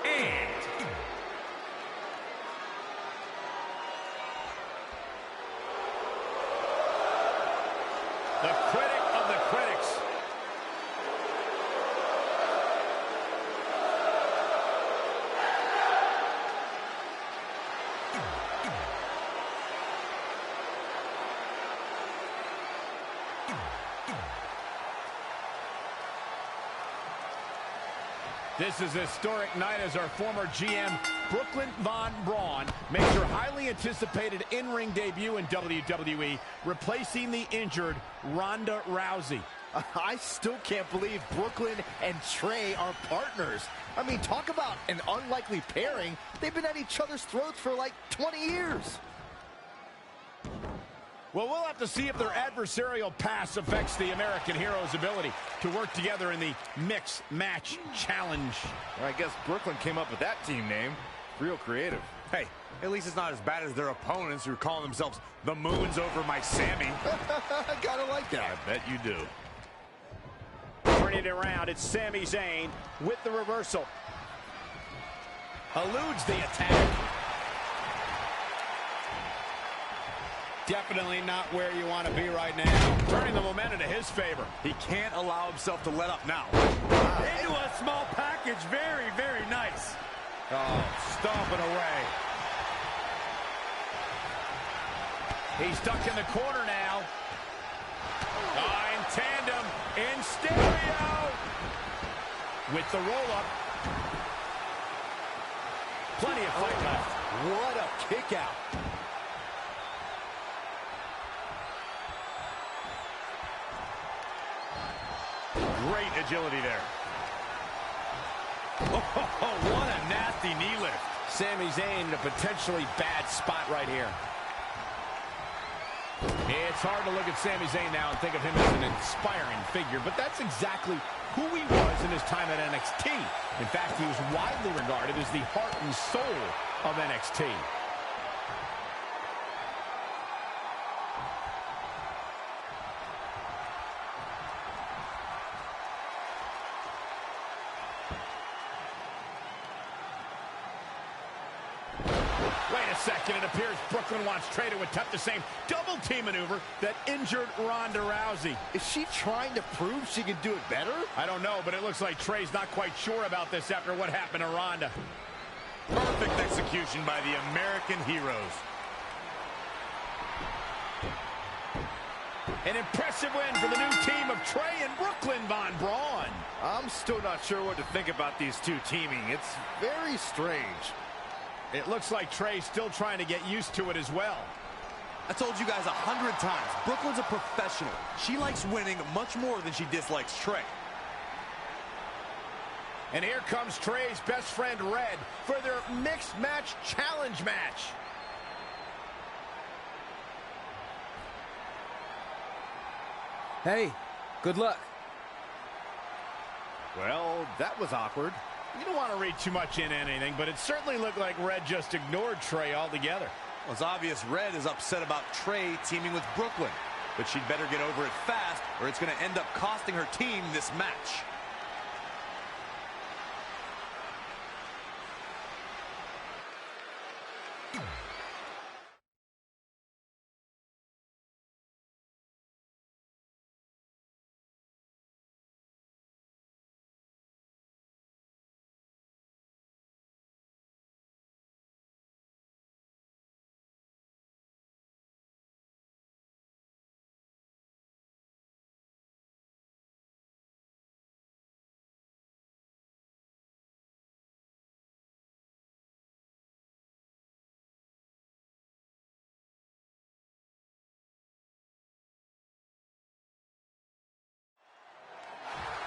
and the critic of the critics. This is a historic night as our former GM, Brooklyn Von Braun, makes her highly anticipated in-ring debut in WWE, replacing the injured Ronda Rousey. I still can't believe Brooklyn and Trey are partners. I mean, talk about an unlikely pairing. They've been at each other's throats for like 20 years. Well, we'll have to see if their adversarial past affects the American Hero's ability to work together in the Mixed Match Challenge. Well, I guess Brooklyn came up with that team name. Real creative. Hey, at least it's not as bad as their opponents who are calling themselves the Moons over my Sammy. Gotta like that. I bet you do. Turning it around, it's Sami Zayn with the reversal. Eludes the attack. Definitely not where you want to be right now. Turning the momentum to his favor. He can't allow himself to let up now. Into a small package. Very, very nice. Oh, stomping away. He's stuck in the corner now. In tandem, in stereo. With the roll-up. Plenty of fight left. What a kick out. Great agility there. Oh, what a nasty knee lift. Sami Zayn in a potentially bad spot right here. It's hard to look at Sami Zayn now and think of him as an inspiring figure, but that's exactly who he was in his time at NXT. In fact, he was widely regarded as the heart and soul of NXT. Wait a second, it appears Brooklyn wants Trey to attempt the same double team maneuver that injured Ronda Rousey. Is she trying to prove she can do it better? I don't know, but it looks like Trey's not quite sure about this after what happened to Ronda. Perfect execution by the American Heroes. An impressive win for the new team of Trey and Brooklyn Von Braun. I'm still not sure what to think about these two teaming. It's very strange. It looks like Trey's still trying to get used to it as well. I told you guys 100 times, Brooklyn's a professional. She likes winning much more than she dislikes Trey. And here comes Trey's best friend, Red, for their Mixed Match Challenge match. Hey, good luck. Well, that was awkward. You don't want to read too much into anything, but it certainly looked like Red just ignored Trey altogether. Well, it's obvious Red is upset about Trey teaming with Brooklyn, but she'd better get over it fast or it's going to end up costing her team this match.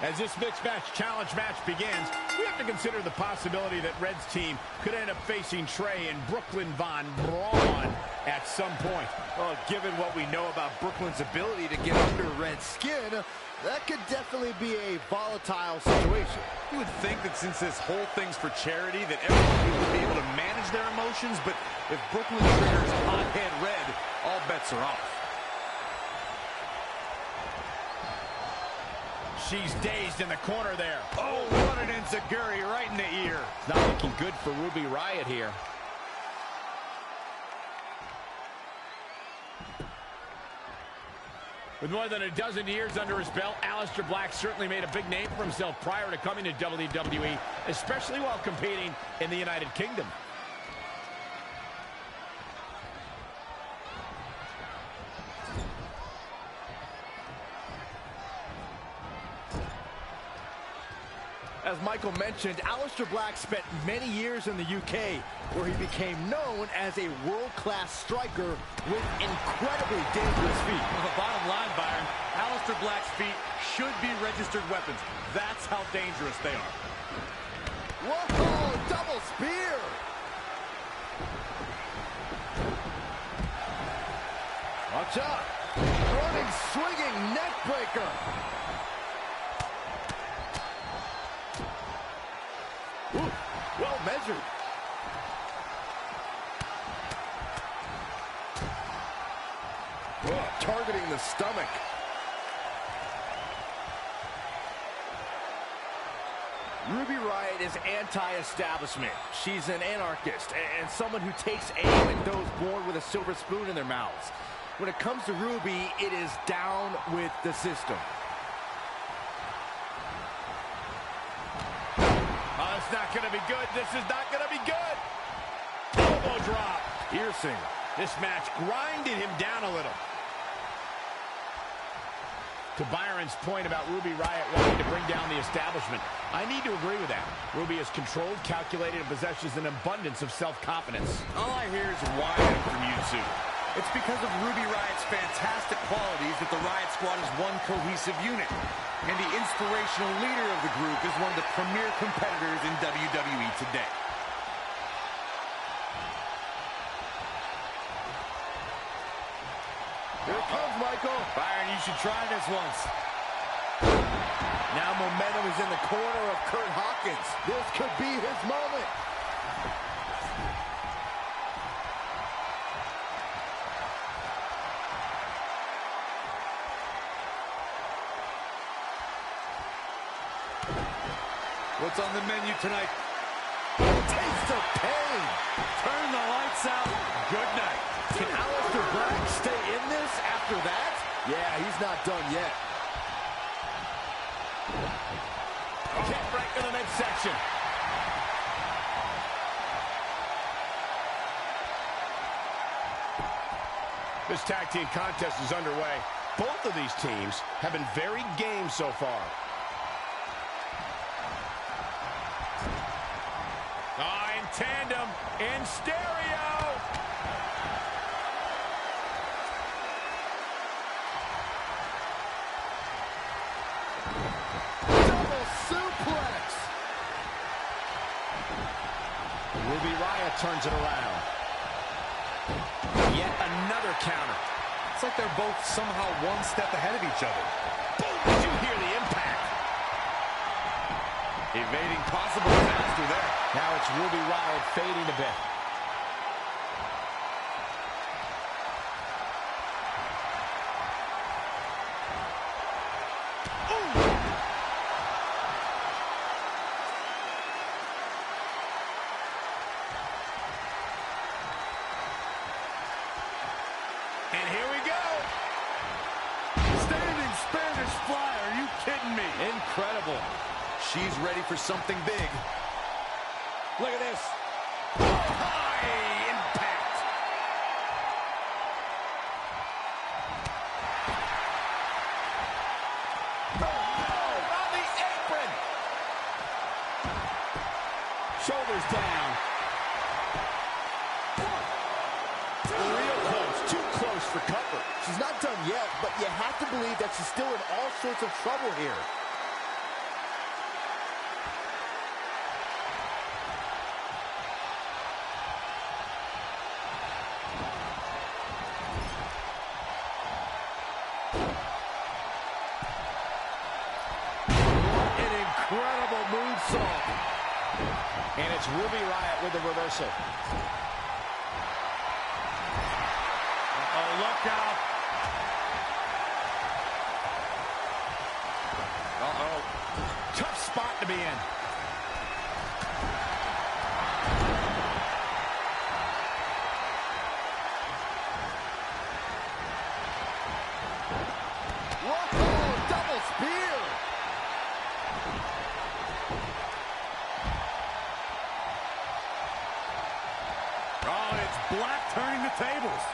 As this Mixed Match Challenge match begins, we have to consider the possibility that Red's team could end up facing Trey and Brooklyn Von Braun at some point. Well, given what we know about Brooklyn's ability to get under Red's skin, that could definitely be a volatile situation. You would think that since this whole thing's for charity, that everybody would be able to manage their emotions, but if Brooklyn triggers hothead Red, all bets are off. she's dazed in the corner there. Oh, what an enziguri right in the ear. It's not looking good for Ruby Riott here. With more than a dozen years under his belt, Aleister Black certainly made a big name for himself prior to coming to WWE, especially while competing in the United Kingdom. As Michael mentioned, Aleister Black spent many years in the UK, where he became known as a world-class striker with incredibly dangerous feet. Well, the bottom line, Byron, Aleister Black's feet should be registered weapons. That's how dangerous they are. Whoa, double spear! Watch out! Running, swinging neck breaker! Ooh, well measured. Whoa, targeting the stomach. Ruby Riott is anti-establishment. She's an anarchist and someone who takes aim at those born with a silver spoon in their mouths. When it comes to Ruby, it is down with the system. Oh, it's not going to be good. This is not going to be good. Elbow drop. Piercing. This match grinded him down a little. To Byron's point about Ruby Riott wanting to bring down the establishment, I need to agree with that. Ruby is controlled, calculated, and possesses an abundance of self-confidence. All I hear is whining from you two. It's because of Ruby Riott's fantastic qualities that the Riott Squad is one cohesive unit. And the inspirational leader of the group is one of the premier competitors in WWE today. Here it comes, Michael. Byron, you should try this once. Now momentum is in the corner of Kurt Hawkins. This could be his moment. What's on the menu tonight? Taste of pain. Turn the lights out. Good night. Can Aleister Black stay in this after that? Yeah, he's not done yet. Kick right to the midsection. This tag team contest is underway. Both of these teams have been very game so far. In tandem, in stereo. Double suplex. Ruby Riott turns it around. Yet another counter. It's like they're both somehow one step ahead of each other. Boom! Did you hear the impact? Evading possible disaster there. Now it's Ruby Riott fading a bit. And here we go. Standing Spanish fly. Are you kidding me? Incredible. She's ready for something big. Look at this. High impact. On the apron. Shoulders down. Real close. Too close for cover. She's not done yet, but you have to believe that she's still in all sorts of trouble here. An incredible moonsault. And it's Ruby Riott with the reversal. Oh, look out. Uh-oh. Tough spot to be in. Whoa, double spear. Oh, it's Black turning the tables.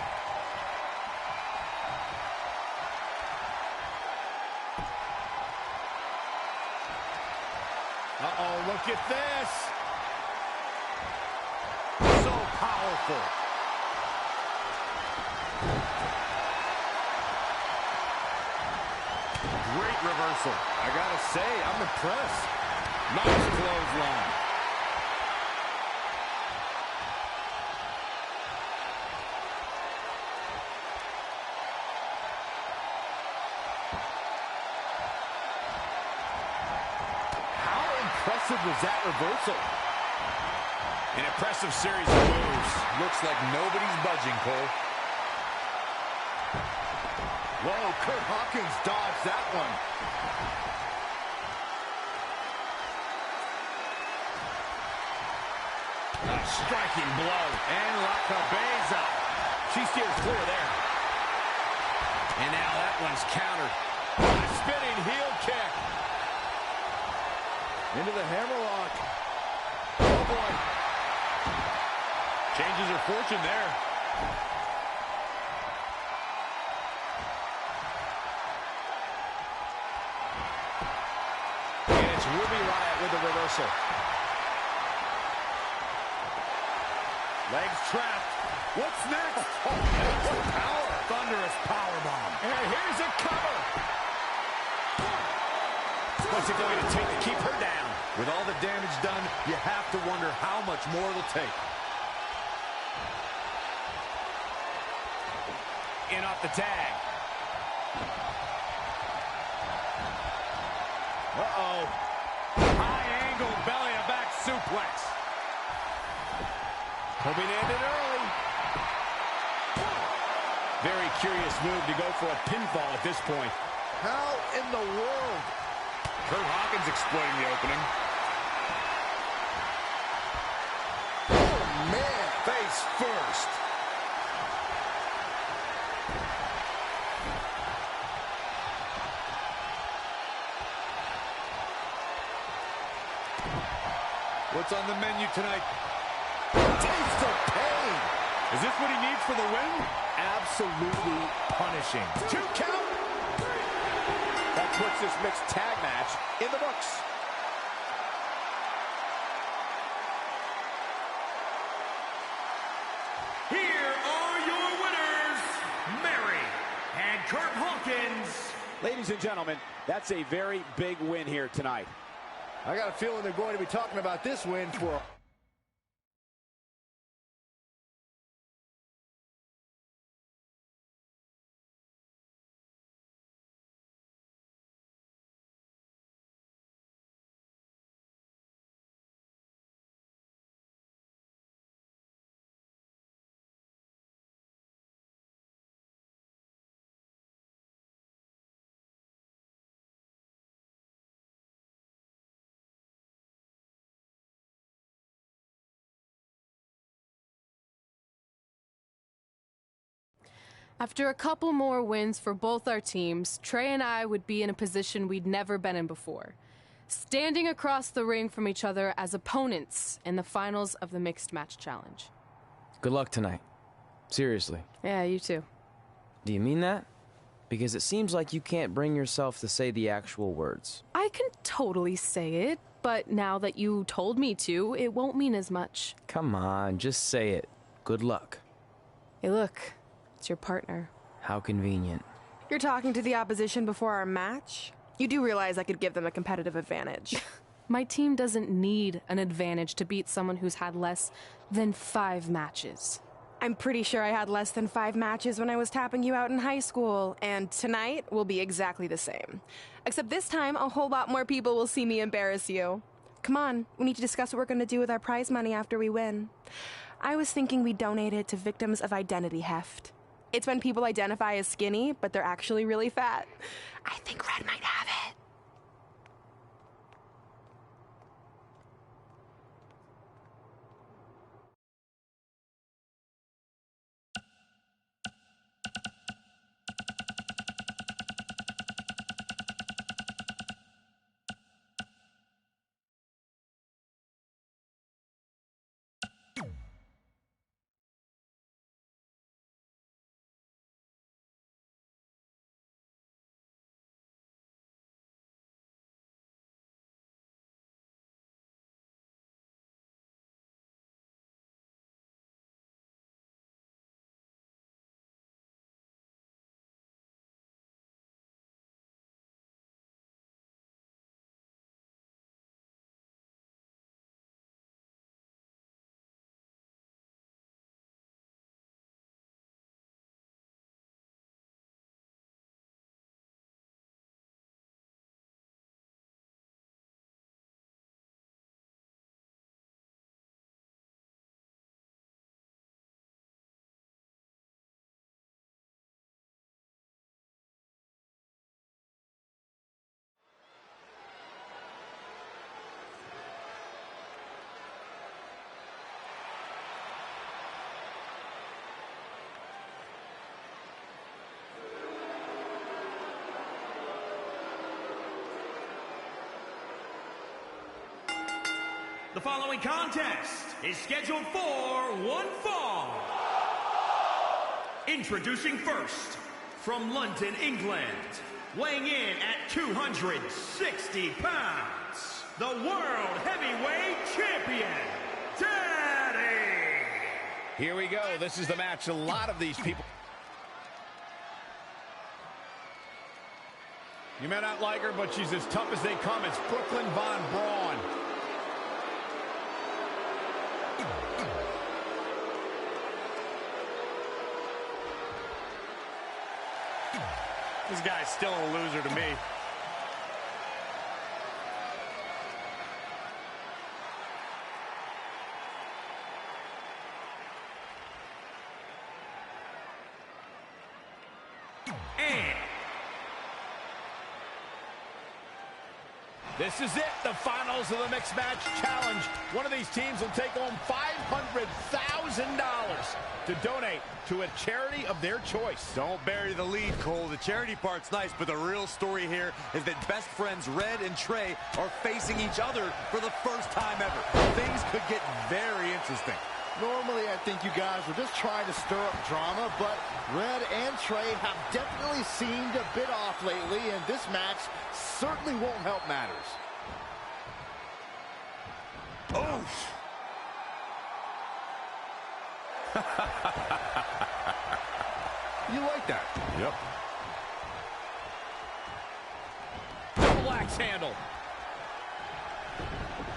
Uh-oh, look at this. So powerful. Great reversal. I gotta say, I'm impressed. Nice clothesline. How impressive was that reversal? An impressive series of moves. Looks like nobody's budging, Cole. Whoa, Kurt Hawkins dodged that one. A striking blow. And La Cabeza. She steers clear there. And now that one's countered. A spinning heel kick. Into the hammerlock. Oh, boy. Changes her fortune there. And it's Ruby Riott with the reversal. Legs trapped. What's next? Oh, what power. Thunderous powerbomb. And here's a cover. What's it going to take to keep her down? With all the damage done, you have to wonder how much more it'll take. In off the tag. Uh-oh. High angle belly-to-back suplex. Hoping to end it early. Very curious move to go for a pinfall at this point. How in the world? Kurt Hawkins exploiting the opening. Oh, man. Face first. What's on the menu tonight? Taste of pain. Is this what he needs for the win? Absolutely punishing. 2 count. That puts this mixed tag match in the books. Here are your winners, Mary and Kurt Hawkins. Ladies and gentlemen, that's a very big win here tonight. I got a feeling they're going to be talking about this win for After a couple more wins for both our teams, Trey and I would be in a position we'd never been in before. Standing across the ring from each other as opponents in the finals of the Mixed Match Challenge. Good luck tonight. Seriously. Yeah, you too. Do you mean that? Because it seems like you can't bring yourself to say the actual words. I can totally say it, but now that you told me to, it won't mean as much. Come on, just say it. Good luck. Hey, look. It's your partner. How convenient. You're talking to the opposition before our match? You do realize I could give them a competitive advantage. My team doesn't need an advantage to beat someone who's had less than 5 matches. I'm pretty sure I had less than 5 matches when I was tapping you out in high school, and tonight will be exactly the same. Except this time, a whole lot more people will see me embarrass you. Come on, we need to discuss what we're going to do with our prize money after we win. I was thinking we donate it to victims of identity heft. It's when people identify as skinny, but they're actually really fat. I think Red might have it. The following contest is scheduled for one fall. Introducing first, from London, England, weighing in at 260 pounds, the World Heavyweight Champion, Daddy! Here we go. This is the match a lot of these people... You may not like her, but she's as tough as they come. It's Brooklyn Von Braun. This guy's still a loser to me. And this is it, the finals of the Mixed Match Challenge. One of these teams will take home $500,000 to donate to a charity of their choice. Don't bury the lead, Cole. The charity part's nice, but the real story here is that best friends Red and Trey are facing each other for the first time ever. Things could get very interesting. Normally, I think you guys were just trying to stir up drama, but Red and Trey have definitely seemed a bit off lately, and this match certainly won't help matters. Oof! You like that? Yep. Double axe handle.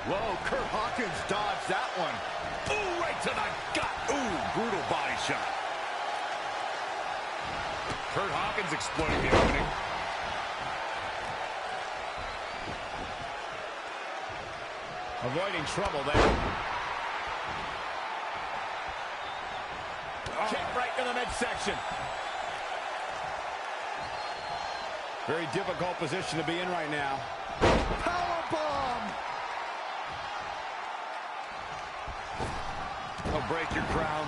Whoa, Kurt Hawkins dodged that one. Ooh, right to the gut. Ooh, brutal body shot. Kurt Hawkins exploiting the opening. Avoiding trouble there. Kick right to the midsection. Very difficult position to be in right now. Powerbomb! I'll break your crown.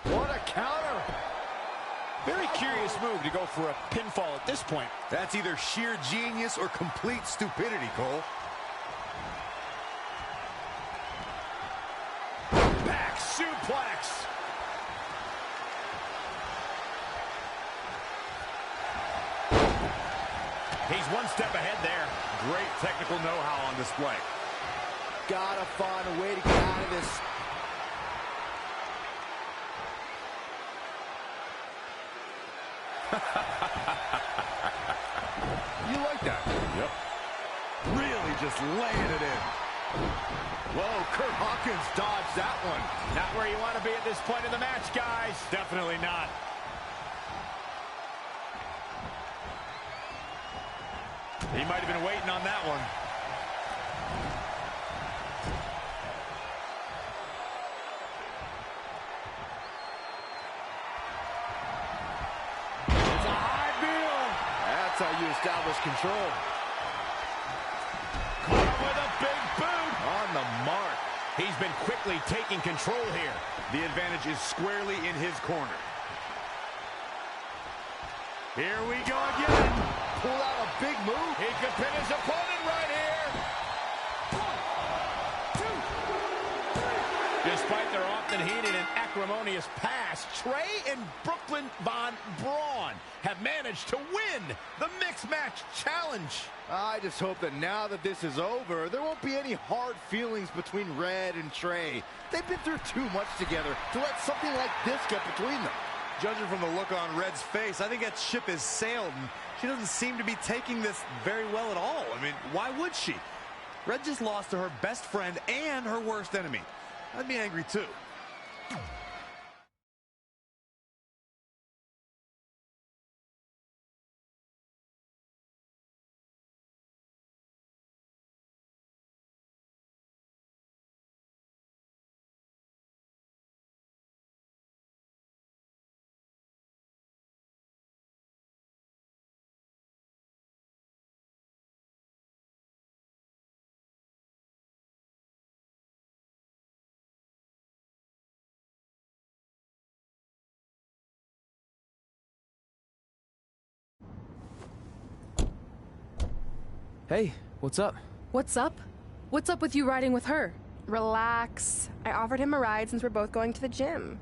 What a counter! Very curious move to go for a pinfall at this point. That's either sheer genius or complete stupidity, Cole. Back suplex. He's one step ahead there. Great technical know-how on display. Gotta find a way to get out of this. You like that? Yep. Really just laying it in. Whoa, Kurt Hawkins dodged that one. Not where you want to be at this point in the match, guys. Definitely not. He might have been waiting on that one. It's a high bill. That's how you establish control. Caught him with a big boot. On the mark. He's been quickly taking control here. The advantage is squarely in his corner. Here we go again. Pull out a big move. He could pin his opponent right here. 1, 2, 3. Despite their often heated and acrimonious past, Trey and Brooklyn Von Braun have managed to win the Mixed Match Challenge. I just hope that now that this is over, there won't be any hard feelings between Red and Trey. They've been through too much together to let something like this get between them. Judging from the look on Red's face, I think that ship has sailed, and she doesn't seem to be taking this very well at all. I mean, why would she? Red just lost to her best friend and her worst enemy. I'd be angry too. Hey, what's up? What's up? What's up with you riding with her? Relax. I offered him a ride since we're both going to the gym.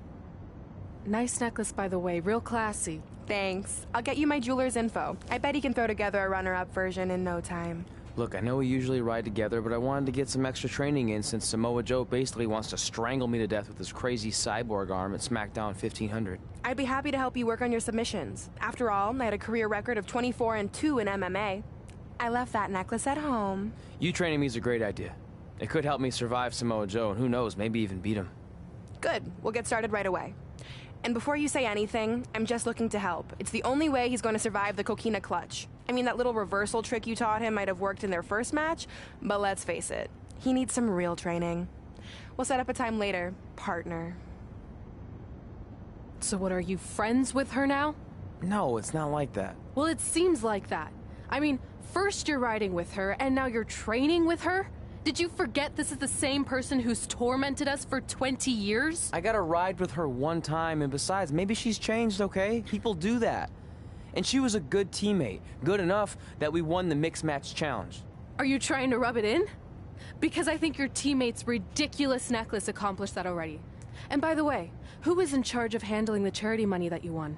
Nice necklace, by the way. Real classy. Thanks. I'll get you my jeweler's info. I bet he can throw together a runner-up version in no time. Look, I know we usually ride together, but I wanted to get some extra training in since Samoa Joe basically wants to strangle me to death with his crazy cyborg arm at SmackDown 1500. I'd be happy to help you work on your submissions. After all, I had a career record of 24-2 in MMA. I left that necklace at home. You training me is a great idea. It could help me survive Samoa Joe, and who knows, maybe even beat him. Good. We'll get started right away. And before you say anything, I'm just looking to help. It's the only way he's going to survive the Coquina Clutch. I mean, that little reversal trick you taught him might have worked in their first match, but let's face it, he needs some real training. We'll set up a time later, partner. So what, are you friends with her now? No, it's not like that. Well, it seems like that. I mean, first you're riding with her, and now you're training with her? Did you forget this is the same person who's tormented us for 20 years? I got to ride with her one time, and besides, maybe she's changed, okay? People do that. And she was a good teammate. Good enough that we won the Mixed Match Challenge. Are you trying to rub it in? Because I think your teammate's ridiculous necklace accomplished that already. And by the way, who was in charge of handling the charity money that you won?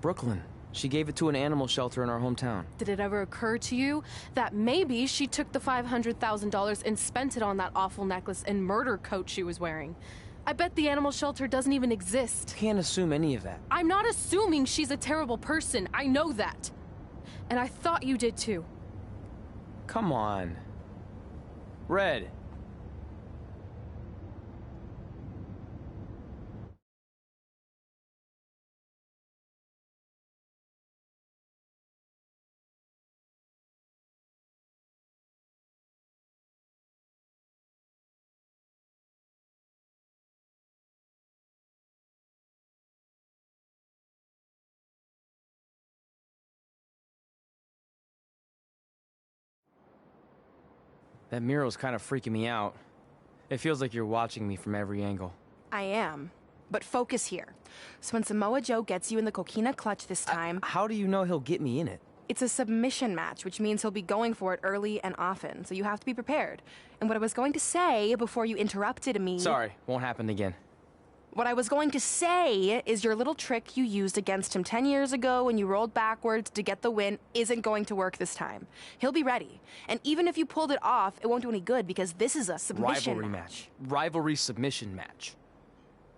Brooklyn. She gave it to an animal shelter in our hometown. Did it ever occur to you that maybe she took the $500,000 and spent it on that awful necklace and murder coat she was wearing? I bet the animal shelter doesn't even exist. Can't assume any of that. I'm not assuming she's a terrible person. I know that. And I thought you did too. Come on. Red. That mural's kind of freaking me out. It feels like you're watching me from every angle. I am. But focus here. So when Samoa Joe gets you in the Coquina Clutch this time... How do you know he'll get me in it? It's a submission match, which means he'll be going for it early and often, so you have to be prepared. And what I was going to say before you interrupted me... Sorry, won't happen again. What I was going to say is your little trick you used against him 10 years ago when you rolled backwards to get the win isn't going to work this time. He'll be ready. And even if you pulled it off, it won't do any good because this is a submission Rivalry match. Rivalry submission match.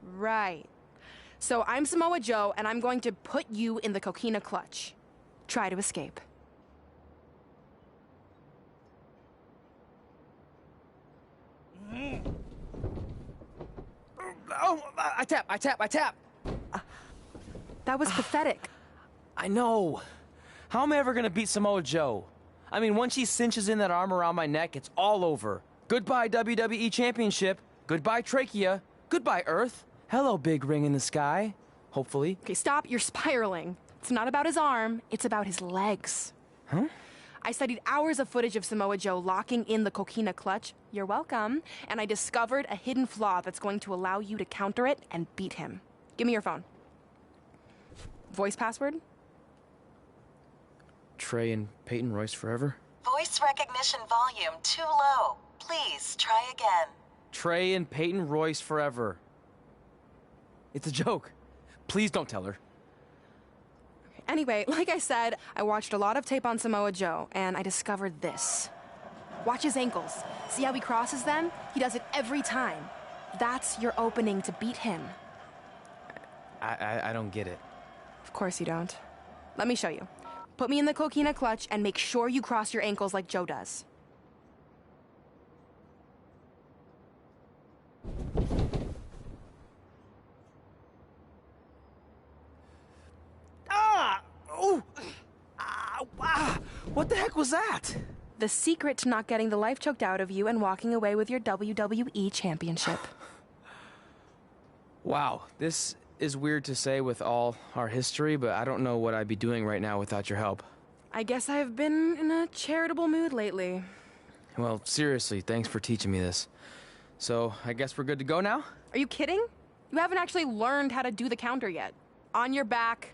Right. So I'm Samoa Joe, and I'm going to put you in the Coquina Clutch. Try to escape. Oh, I tap. That was pathetic. I know. How am I ever gonna beat Samoa Joe? I mean, once she cinches in that arm around my neck, it's all over. Goodbye, WWE Championship. Goodbye, Trachea. Goodbye, Earth. Hello, big ring in the sky. Hopefully. Okay, stop. You're spiraling. It's not about his arm. It's about his legs. Huh? I studied hours of footage of Samoa Joe locking in the Coquina Clutch. You're welcome. And I discovered a hidden flaw that's going to allow you to counter it and beat him. Give me your phone. Voice password? Trey and Peyton Royce forever? Voice recognition volume too low. Please try again. Trey and Peyton Royce forever. It's a joke. Please don't tell her. Anyway, like I said, I watched a lot of tape on Samoa Joe, and I discovered this. Watch his ankles. See how he crosses them? He does it every time. That's your opening to beat him. I don't get it. Of course you don't. Let me show you. Put me in the Coquina Clutch and make sure you cross your ankles like Joe does. What the heck was that? The secret to not getting the life choked out of you and walking away with your WWE Championship. Wow, this is weird to say with all our history, but I don't know what I'd be doing right now without your help. I guess I've been in a charitable mood lately. Well, seriously, thanks for teaching me this. So, I guess we're good to go now? Are you kidding? You haven't actually learned how to do the counter yet. On your back.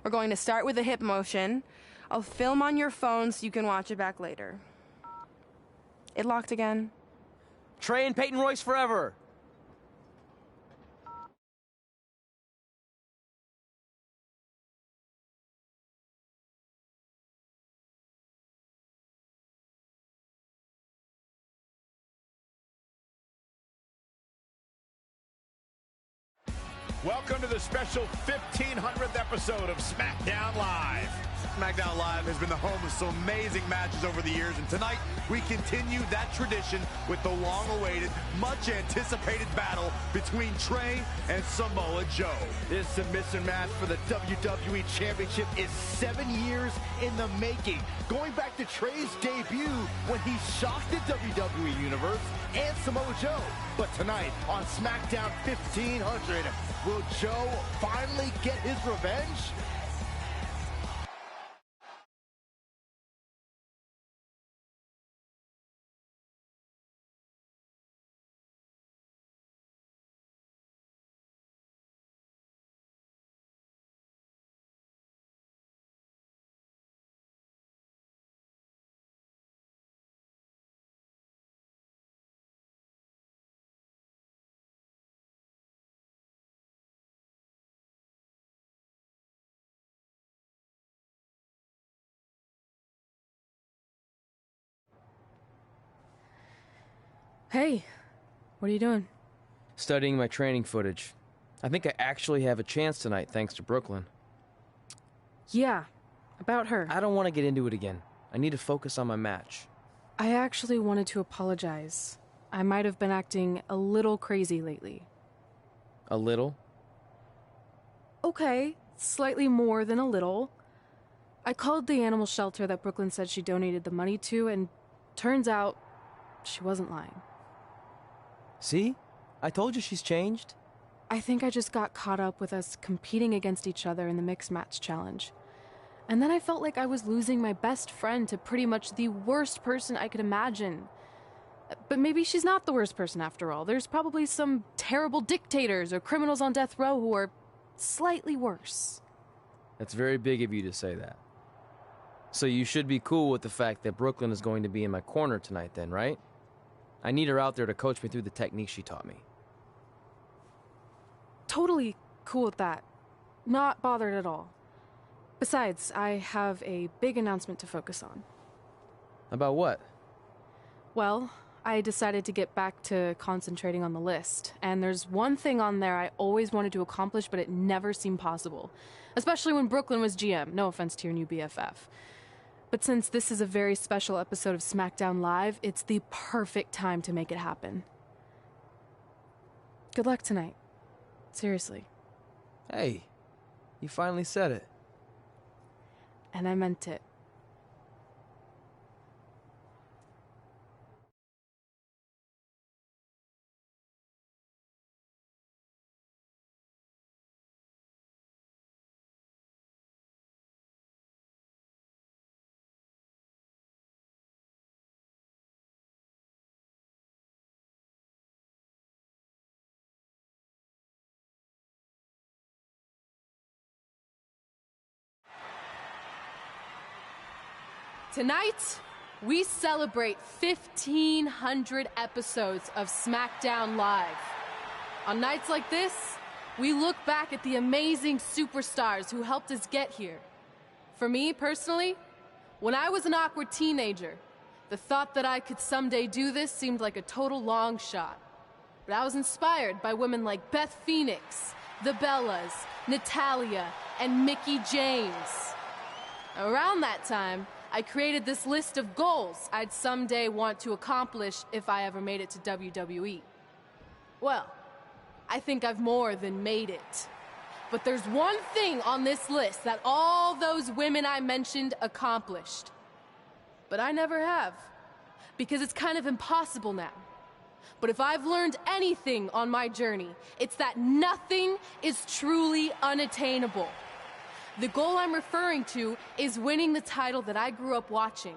We're going to start with a hip motion. I'll film on your phone so you can watch it back later. It locked again. Trey and Peyton Royce forever. Welcome to the special 1500th episode of SmackDown Live. SmackDown Live has been the home of some amazing matches over the years, and tonight we continue that tradition with the long-awaited, much-anticipated battle between Trey and Samoa Joe. This submission match for the WWE Championship is 7 years in the making, going back to Trey's debut when he shocked the WWE Universe and Samoa Joe. But tonight on SmackDown 1500, will Joe finally get his revenge? Hey, what are you doing? Studying my training footage. I think I actually have a chance tonight thanks to Brooklyn. Yeah, about her. I don't want to get into it again. I need to focus on my match. I actually wanted to apologize. I might have been acting a little crazy lately. A little? Okay, slightly more than a little. I called the animal shelter that Brooklyn said she donated the money to, and turns out she wasn't lying. See? I told you she's changed. I think I just got caught up with us competing against each other in the mixed match challenge. And then I felt like I was losing my best friend to pretty much the worst person I could imagine. But maybe she's not the worst person after all. There's probably some terrible dictators or criminals on death row who are slightly worse. That's very big of you to say that. So you should be cool with the fact that Brooklyn is going to be in my corner tonight then, right? I need her out there to coach me through the technique she taught me. Totally cool with that. Not bothered at all. Besides, I have a big announcement to focus on. About what? Well, I decided to get back to concentrating on the list, and there's one thing on there I always wanted to accomplish, but it never seemed possible. Especially when Brooklyn was GM, no offense to your new BFF. But since this is a very special episode of SmackDown Live, it's the perfect time to make it happen. Good luck tonight. Seriously. Hey, you finally said it. And I meant it. Tonight, we celebrate 1,500 episodes of SmackDown Live. On nights like this, we look back at the amazing superstars who helped us get here. For me, personally, when I was an awkward teenager, the thought that I could someday do this seemed like a total long shot. But I was inspired by women like Beth Phoenix, the Bellas, Natalya, and Mickie James. Around that time, I created this list of goals I'd someday want to accomplish if I ever made it to WWE. Well, I think I've more than made it. But there's one thing on this list that all those women I mentioned accomplished. But I never have, because it's kind of impossible now. But if I've learned anything on my journey, it's that nothing is truly unattainable. The goal I'm referring to is winning the title that I grew up watching.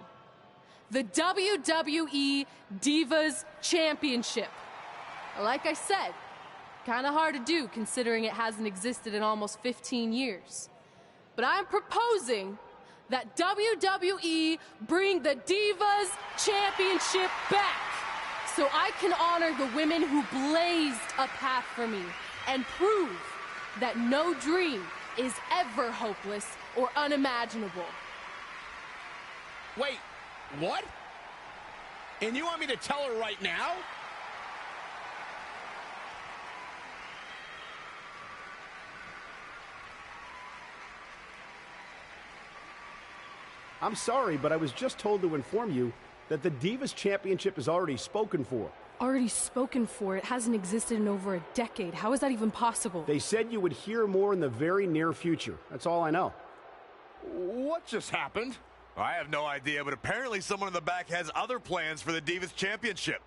The WWE Divas Championship. Like I said, kind of hard to do considering it hasn't existed in almost 15 years. But I'm proposing that WWE bring the Divas Championship back so I can honor the women who blazed a path for me and prove that no dream is ever hopeless or unimaginable. Wait, what? And you want me to tell her right now? I'm sorry, but I was just told to inform you that the Divas Championship is already spoken for. Already spoken for? It hasn't existed in over a decade. How is that even possible? They said you would hear more in the very near future. That's all I know. What just happened? I have no idea, but apparently someone in the back has other plans for the Divas Championship.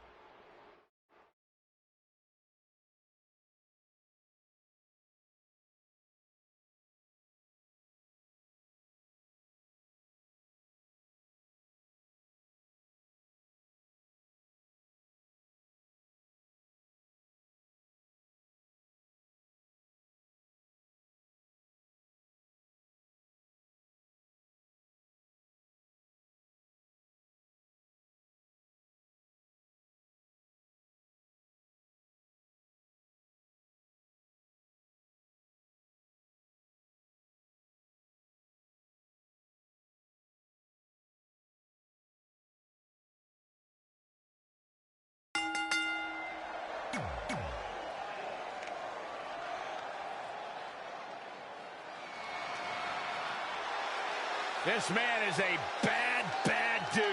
This man is a bad, bad dude.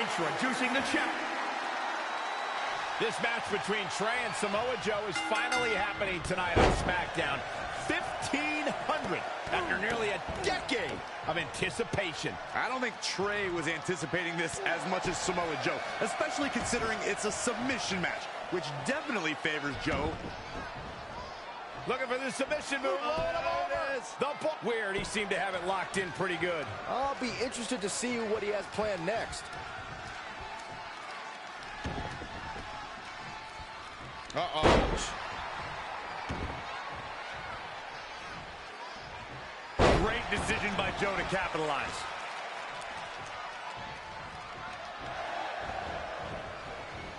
Introducing the champion. This match between Trey and Samoa Joe is finally happening tonight on SmackDown. 1,500 after nearly a decade of anticipation. I don't think Trey was anticipating this as much as Samoa Joe, especially considering it's a submission match, which definitely favors Joe. Looking for the submission move. Weird, he seemed to have it locked in pretty good. I'll be interested to see what he has planned next. Uh-oh. Great decision by Joe to capitalize.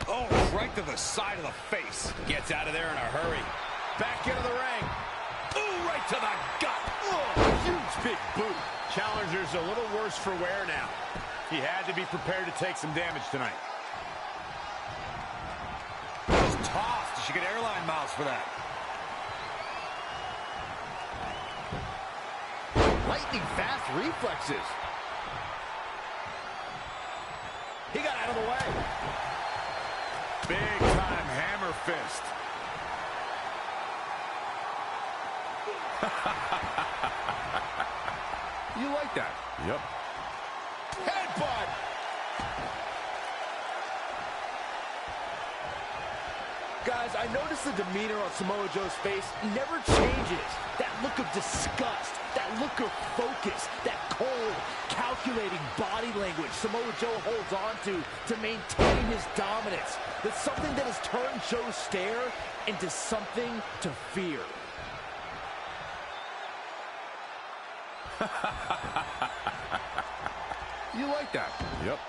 Oh, right to the side of the face. Gets out of there in a hurry. Back into the ring. Ooh, right to the gut. Oh, huge big boot. Challenger's a little worse for wear now. He had to be prepared to take some damage tonight. Tossed. She get airline miles for that. Lightning fast reflexes. He got out of the way. Big time hammer fist. You like that? Yep. Headbutt. Guys, I noticed the demeanor on Samoa Joe's face never changes. That look of disgust, that look of focus, that cold, calculating body language Samoa Joe holds on to maintain his dominance. That's something that has turned Joe's stare into something to fear. You like that? Yep.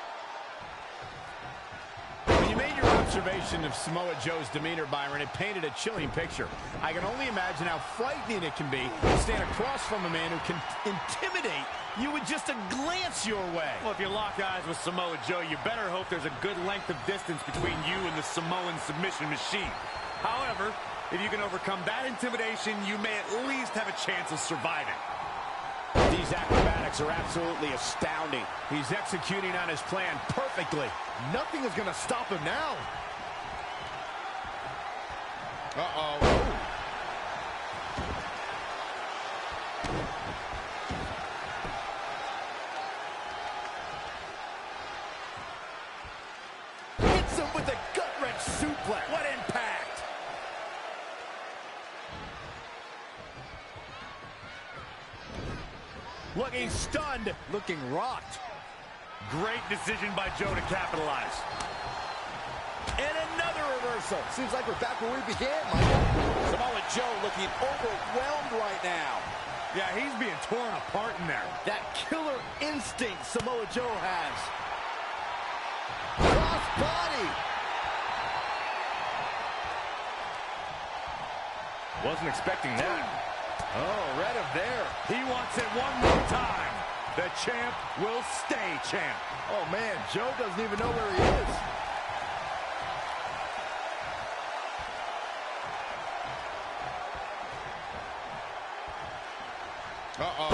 When you made your observation of Samoa Joe's demeanor, Byron, it painted a chilling picture. I can only imagine how frightening it can be to stand across from a man who can intimidate you with just a glance your way. Well, if you lock eyes with Samoa Joe, you better hope there's a good length of distance between you and the Samoan submission machine. However, if you can overcome that intimidation, you may at least have a chance of surviving. These acrobatics are absolutely astounding. He's executing on his plan perfectly. Nothing is going to stop him now. Uh-oh. Hits him with a gut-wrench suplex. What impact! Looking stunned. Looking rocked. Great decision by Joe to capitalize. And another reversal. Seems like we're back where we began, Michael. Samoa Joe looking overwhelmed right now. Yeah, he's being torn apart in there. That killer instinct Samoa Joe has. Cross body. Wasn't expecting that. Oh, read him there. He wants it one more time. The champ will stay champ. Oh, man, Joe doesn't even know where he is. Uh-oh.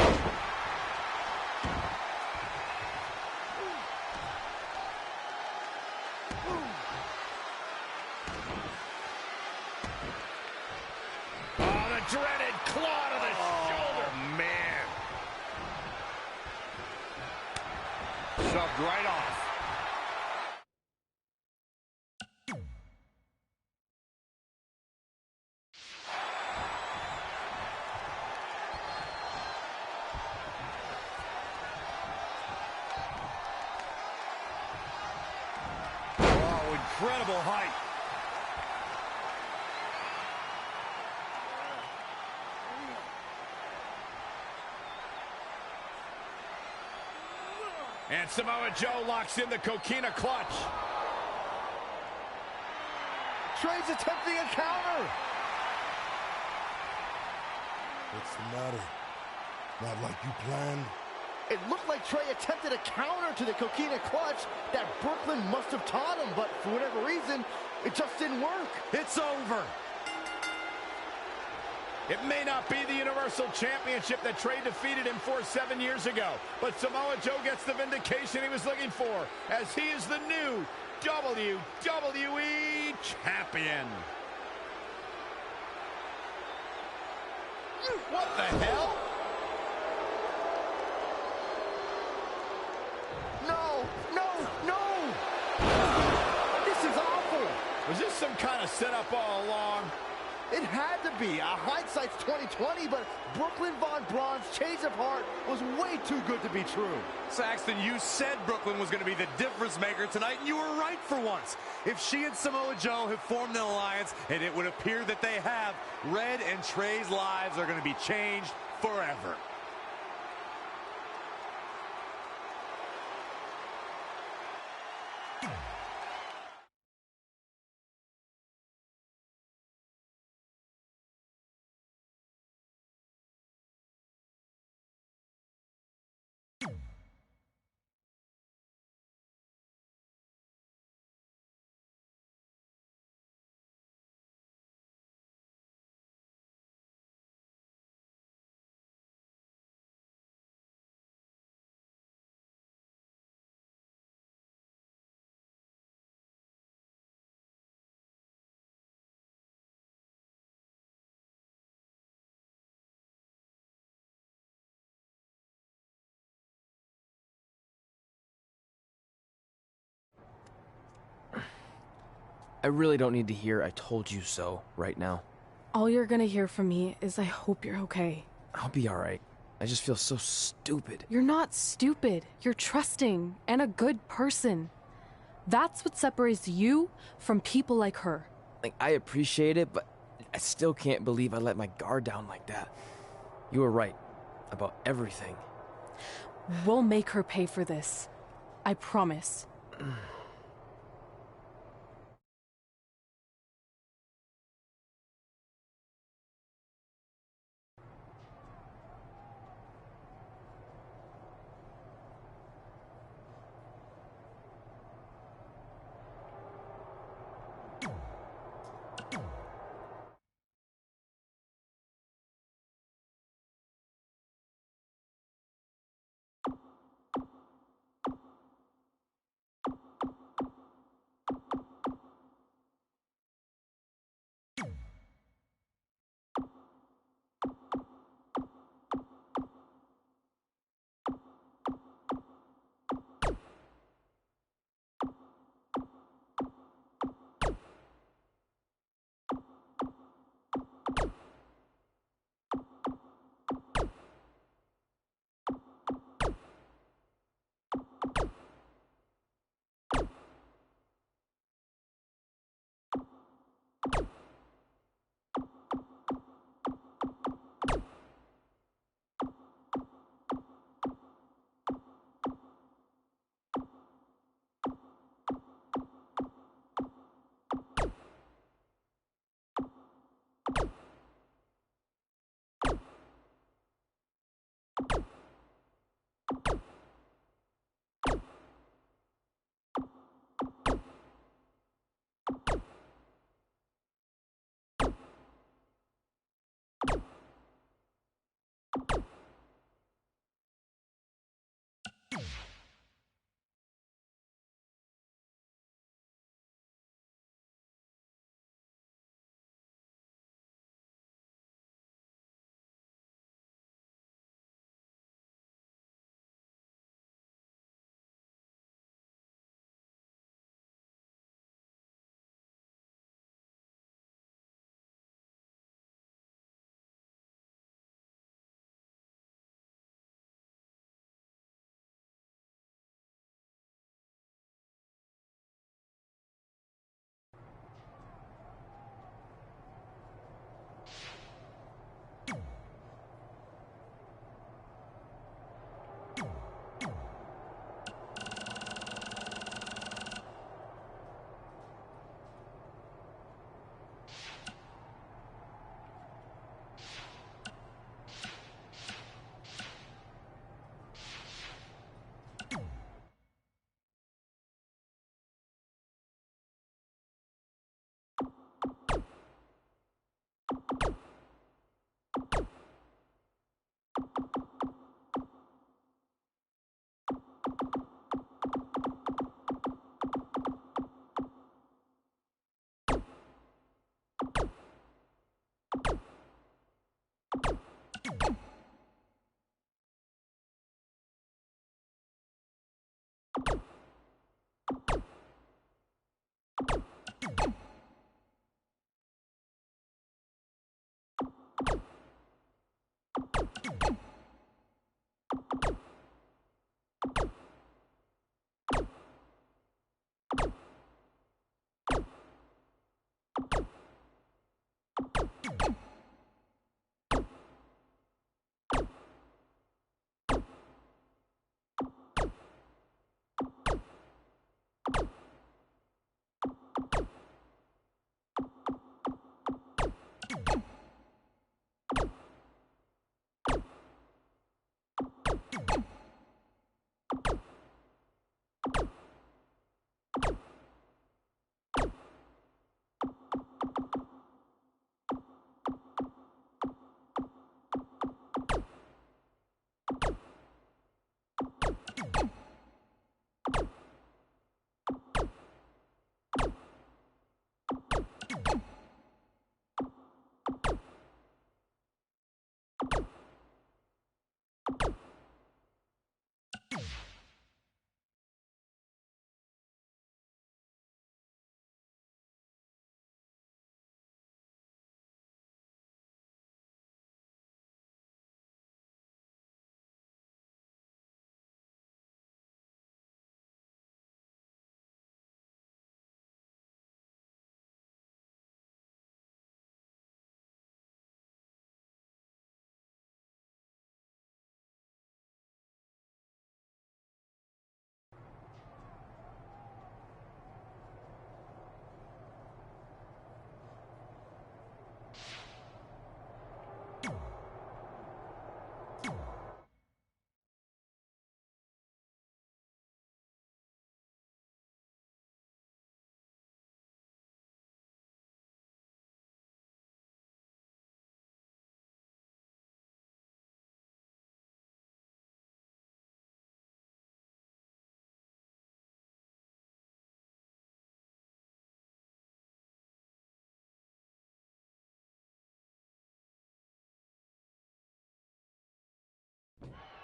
Oh, the dreaded claw to the shoulder. Man. Shoved right off. Oh, incredible height. And Samoa Joe locks in the Coquina clutch. Trey's attempting a counter. What's the matter? Not like you planned? It looked like Trey attempted a counter to the Coquina clutch that Brooklyn must have taught him, but for whatever reason, it just didn't work. It's over. It may not be the Universal Championship that Trey defeated him for 7 years ago, but Samoa Joe gets the vindication he was looking for, as he is the new WWE Champion. What the hell? No, no, no! This is awful! Was this some kind of setup all along? It had to be. Hindsight's 20/20, but Brooklyn Von Braun's change of heart was way too good to be true. Saxton, you said Brooklyn was going to be the difference maker tonight, and you were right for once. If she and Samoa Joe have formed an alliance, and it would appear that they have, Red and Trey's lives are going to be changed forever. I really don't need to hear "I told you so" right now. All you're gonna hear from me is I hope you're okay. I'll be alright. I just feel so stupid. You're not stupid. You're trusting and a good person. That's what separates you from people like her. Like, I appreciate it, but I still can't believe I let my guard down like that. You were right about everything. We'll make her pay for this. I promise.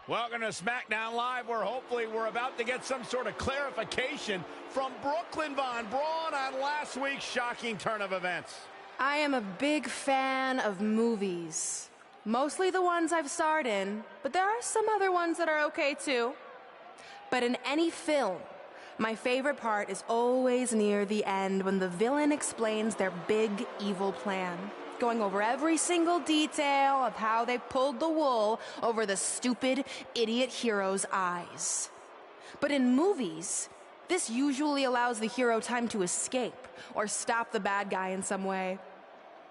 Welcome to SmackDown Live, where hopefully we're about to get some sort of clarification from Brooklyn Von Braun on last week's shocking turn of events. I am a big fan of movies. Mostly the ones I've starred in, but there are some other ones that are okay too. But in any film, my favorite part is always near the end when the villain explains their big evil plan, going over every single detail of how they pulled the wool over the stupid idiot hero's eyes. But in movies, this usually allows the hero time to escape or stop the bad guy in some way.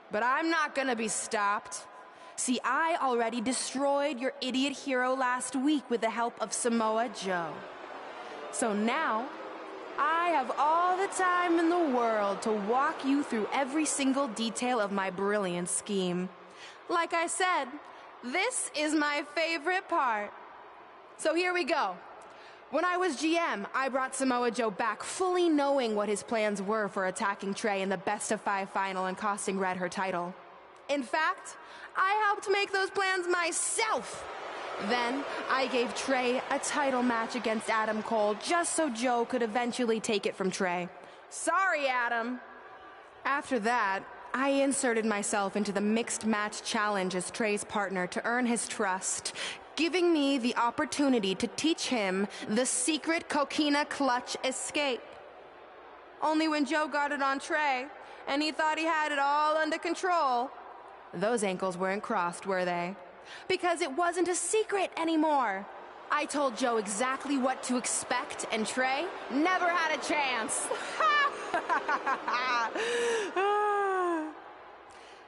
But I'm not gonna be stopped. See, I already destroyed your idiot hero last week with the help of Samoa Joe. So now, I have all the time in the world to walk you through every single detail of my brilliant scheme. Like I said, this is my favorite part. So here we go. When I was GM, I brought Samoa Joe back fully knowing what his plans were for attacking Trey in the best-of-5 final and costing Red her title. In fact, I helped make those plans myself. Then, I gave Trey a title match against Adam Cole just so Joe could eventually take it from Trey. Sorry, Adam. After that, I inserted myself into the mixed match challenge as Trey's partner to earn his trust, giving me the opportunity to teach him the secret coquina clutch escape. Only when Joe got it on Trey, and he thought he had it all under control, those ankles weren't crossed, were they? Because it wasn't a secret anymore. I told Joe exactly what to expect, and Trey never had a chance.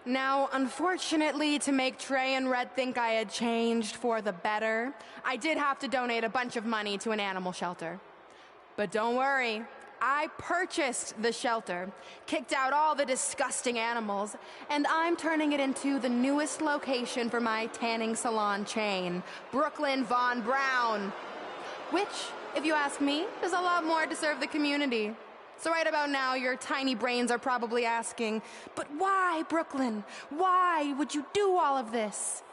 Now, unfortunately, to make Trey and Red think I had changed for the better, I did have to donate a bunch of money to an animal shelter. But don't worry, I purchased the shelter, kicked out all the disgusting animals, and I'm turning it into the newest location for my tanning salon chain, Brooklyn Von Braun. Which, if you ask me, is a lot more to serve the community. So right about now, your tiny brains are probably asking, but why, Brooklyn? Why would you do all of this?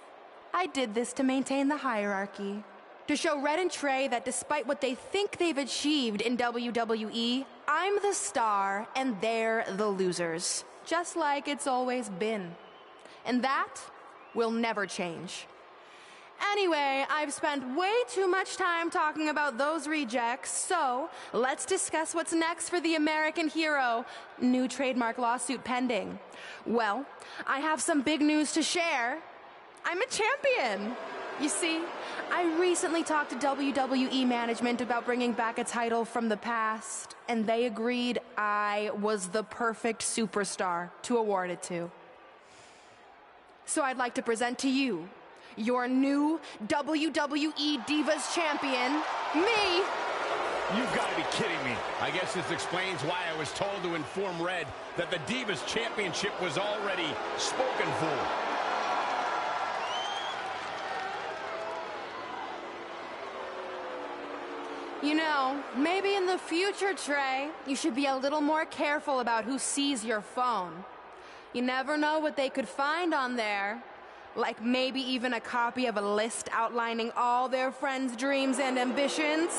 I did this to maintain the hierarchy. to show Red and Trey that despite what they think they've achieved in WWE, I'm the star and they're the losers, just like it's always been. And that will never change. Anyway, I've spent way too much time talking about those rejects, so let's discuss what's next for the American hero. New trademark lawsuit pending. Well, I have some big news to share. I'm a champion. You see, I recently talked to WWE management about bringing back a title from the past, and they agreed I was the perfect superstar to award it to. So I'd like to present to you your new WWE Divas Champion, me. You've got to be kidding me. I guess this explains why I was told to inform Red that the Divas Championship was already spoken for. You know, maybe in the future, Trey, you should be a little more careful about who sees your phone. You never know what they could find on there. Like maybe even a copy of a list outlining all their friends' dreams and ambitions.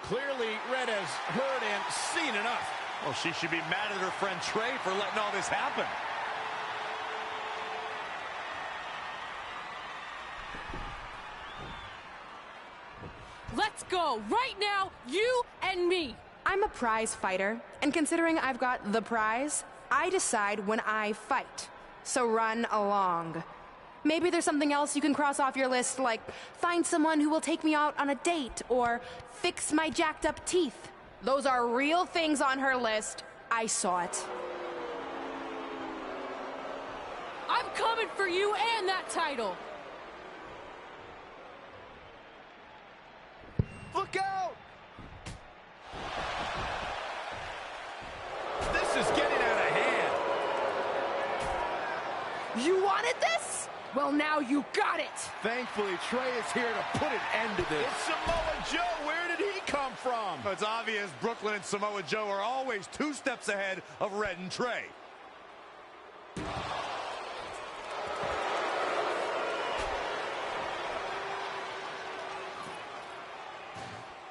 Clearly, Red has heard and seen enough. Well, she should be mad at her friend Trey for letting all this happen. Let's go, right now, you and me. I'm a prize fighter, and considering I've got the prize, I decide when I fight. So run along. Maybe there's something else you can cross off your list, like find someone who will take me out on a date, or fix my jacked up teeth. Those are real things on her list. I saw it. I'm coming for you and that title. Look out! This is getting out of hand. You wanted this? Well, now you got it. Thankfully, Trey is here to put an end to this. It's Samoa Joe. Where did he come from? It's obvious Brooklyn and Samoa Joe are always 2 steps ahead of Red and Trey.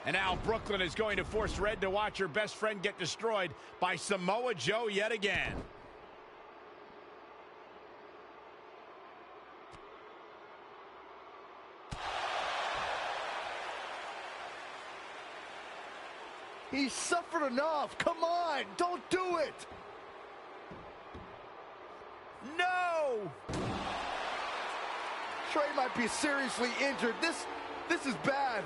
And now Brooklyn is going to force Red to watch her best friend get destroyed by Samoa Joe yet again. He suffered enough. Come on, don't do it. No! Trey might be seriously injured. This is bad.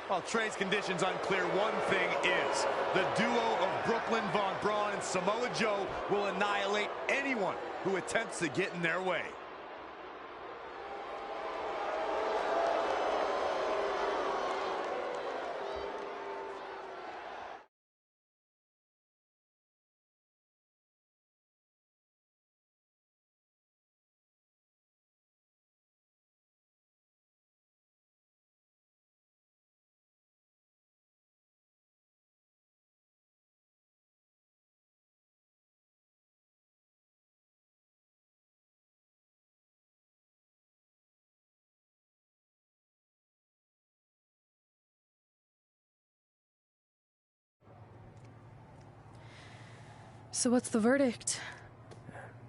While Trey's condition's unclear, one thing is, the duo of Brooklyn Von Braun and Samoa Joe will annihilate anyone who attempts to get in their way. So what's the verdict?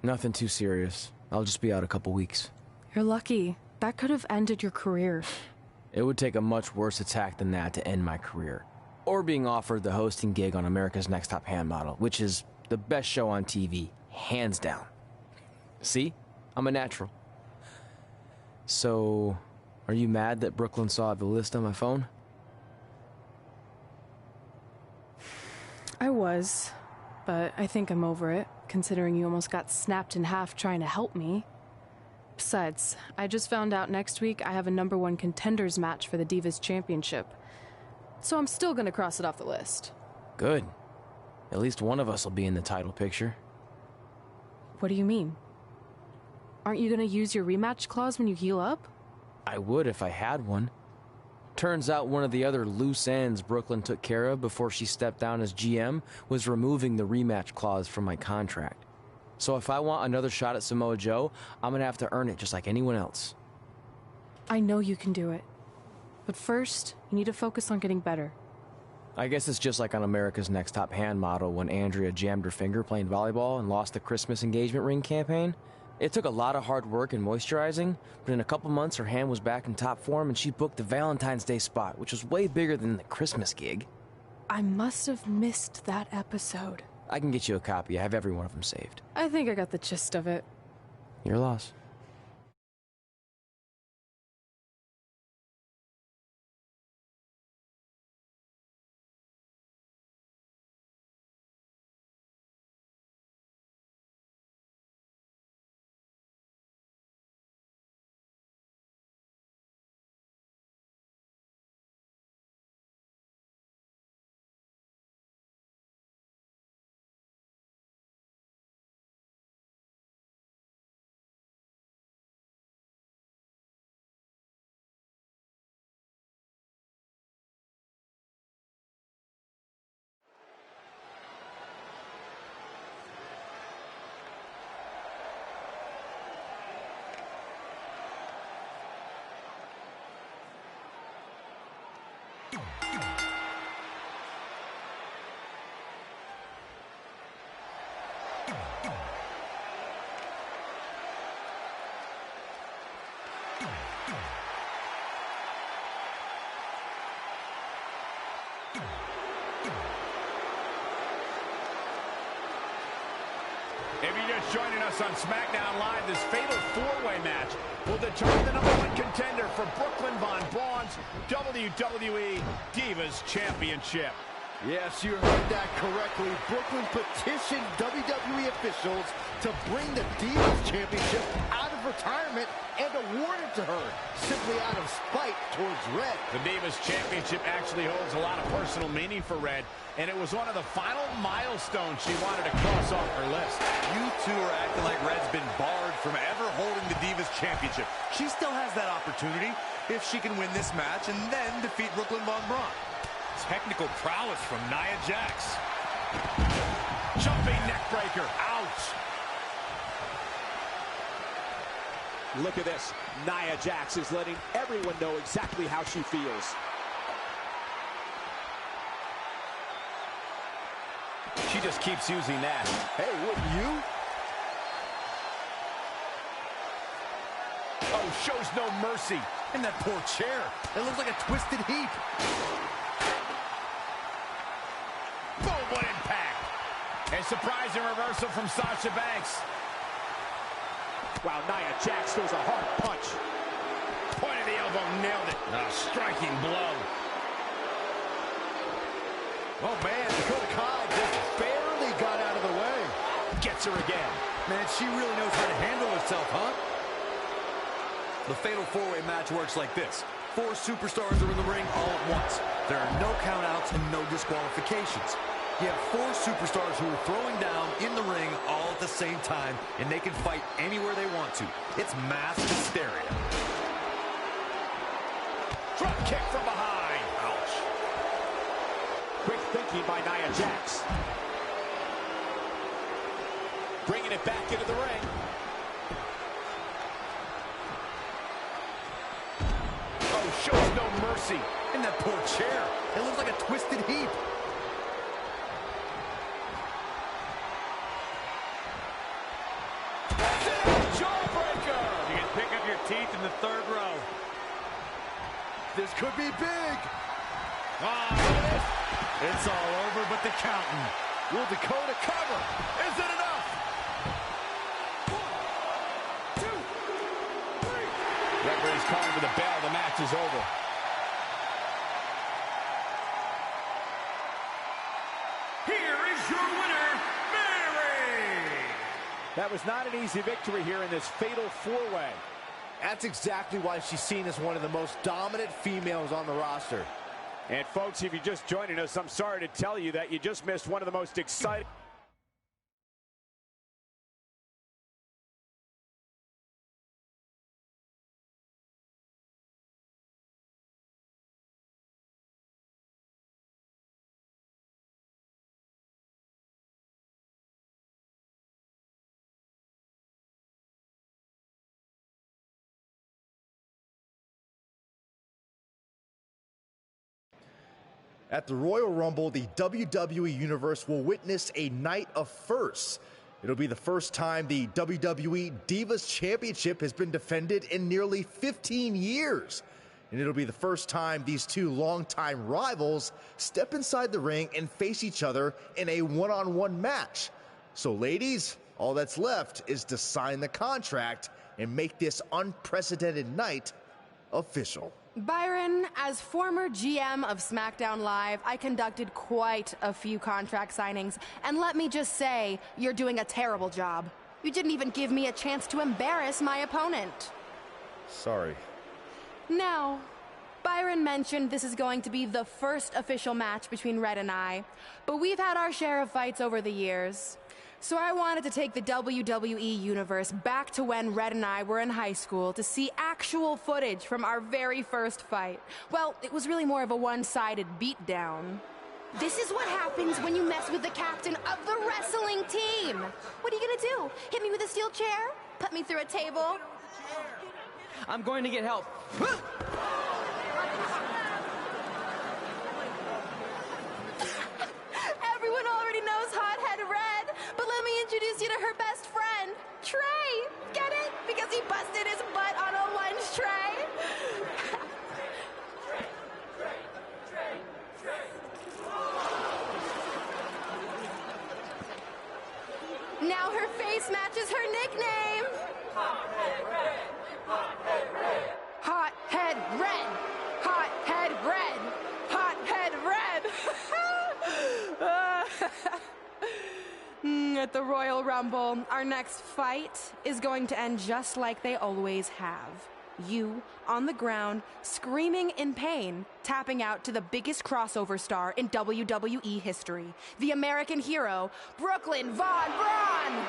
Nothing too serious. I'll just be out a couple weeks. You're lucky. That could have ended your career. It would take a much worse attack than that to end my career. Or being offered the hosting gig on America's Next Top Hand Model, which is the best show on TV, hands down. See? I'm a natural. So, are you mad that Brooklyn saw the list on my phone? I was, but I think I'm over it, considering you almost got snapped in half trying to help me. Besides, I just found out next week I have a #1 contenders match for the Divas Championship. So I'm still gonna cross it off the list. Good. At least one of us will be in the title picture. What do you mean? Aren't you gonna use your rematch clause when you heal up? I would if I had one. Turns out one of the other loose ends Brooklyn took care of before she stepped down as GM was removing the rematch clause from my contract. So if I want another shot at Samoa Joe, I'm gonna have to earn it just like anyone else. I know you can do it. But first, you need to focus on getting better. I guess it's just like on America's Next Top Hand model when Andrea jammed her finger playing volleyball and lost the Christmas engagement ring campaign. It took a lot of hard work and moisturizing, but in a couple months her hand was back in top form and she booked the Valentine's Day spot, which was way bigger than the Christmas gig. I must have missed that episode. I can get you a copy. I have every one of them saved. I think I got the gist of it. Your loss. If you're just joining us on SmackDown Live, this fatal four-way match will determine the #1 contender for Brooklyn Von Braun's WWE Divas Championship. Yes, you heard that correctly. Brooklyn petitioned WWE officials to bring the Divas Championship out of retirement and award it to her, simply out of spite towards Red. The Divas Championship actually holds a lot of personal meaning for Red, and it was one of the final milestones she wanted to cross off her list. You two are acting like Red's been barred from ever holding the Divas Championship. She still has that opportunity if she can win this match and then defeat Brooklyn Von Braun. Technical prowess from Nia Jax. Jumping neckbreaker. Ouch. Look at this. Nia Jax is letting everyone know exactly how she feels. She just keeps using that. Hey, wouldn't you? Oh, shows no mercy. And that poor chair. It looks like a twisted heap. Boom, what impact. A surprising reversal from Sasha Banks. Wow, Nia Jax throws a hard punch. Point of the elbow, nailed it. A striking blow. Oh, man, Dakota Kai just barely got out of the way. Gets her again. Man, she really knows how to handle herself, huh? The fatal four-way match works like this. 4 superstars are in the ring all at once. There are no countouts and no disqualifications. You have 4 superstars who are throwing down in the ring all at the same time, and they can fight anywhere they want to. It's mass hysteria. Drop kick from behind. Ouch. Quick thinking by Nia Jax. Bringing it back into the ring. Oh, shows no mercy. And that poor chair. It looks like a twisted heap. Jawbreaker. You can pick up your teeth in the 3rd row. This could be big. It's all over but the counting. Will Dakota cover? Is it enough? 1, 2, 3. Referee's calling for the bell. The match is over. Here is your winner, Mary. That was not an easy victory here in this fatal four-way. That's exactly why she's seen as one of the most dominant females on the roster. And folks, if you're just joining us, I'm sorry to tell you that you just missed one of the most exciting At the Royal Rumble, the WWE Universe will witness a night of firsts. It'll be the first time the WWE Divas Championship has been defended in nearly 15 years. And it'll be the first time these two longtime rivals step inside the ring and face each other in a one-on-one match. So ladies, all that's left is to sign the contract and make this unprecedented night official. Byron, as former GM of SmackDown Live, I conducted quite a few contract signings, and let me just say, you're doing a terrible job. You didn't even give me a chance to embarrass my opponent. Sorry. Now, Byron mentioned this is going to be the first official match between Red and I, but we've had our share of fights over the years. So I wanted to take the WWE Universe back to when Red and I were in high school to see actual footage from our very first fight. Well, it was really more of a one-sided beatdown. This is what happens when you mess with the captain of the wrestling team. What are you gonna do? Hit me with a steel chair? Put me through a table? I'm going to get help. Everyone already knows Hothead Red, but let me introduce you to her best friend, Trey. Get it? Because he busted his butt on a lunch tray. Now her face matches her nickname. Hothead Red. Hothead Red. Hothead Red. Hothead Red. Hothead Red. At the Royal Rumble, our next fight is going to end just like they always have. You, on the ground, screaming in pain, tapping out to the biggest crossover star in WWE history, the American hero, Brooklyn Von Braun!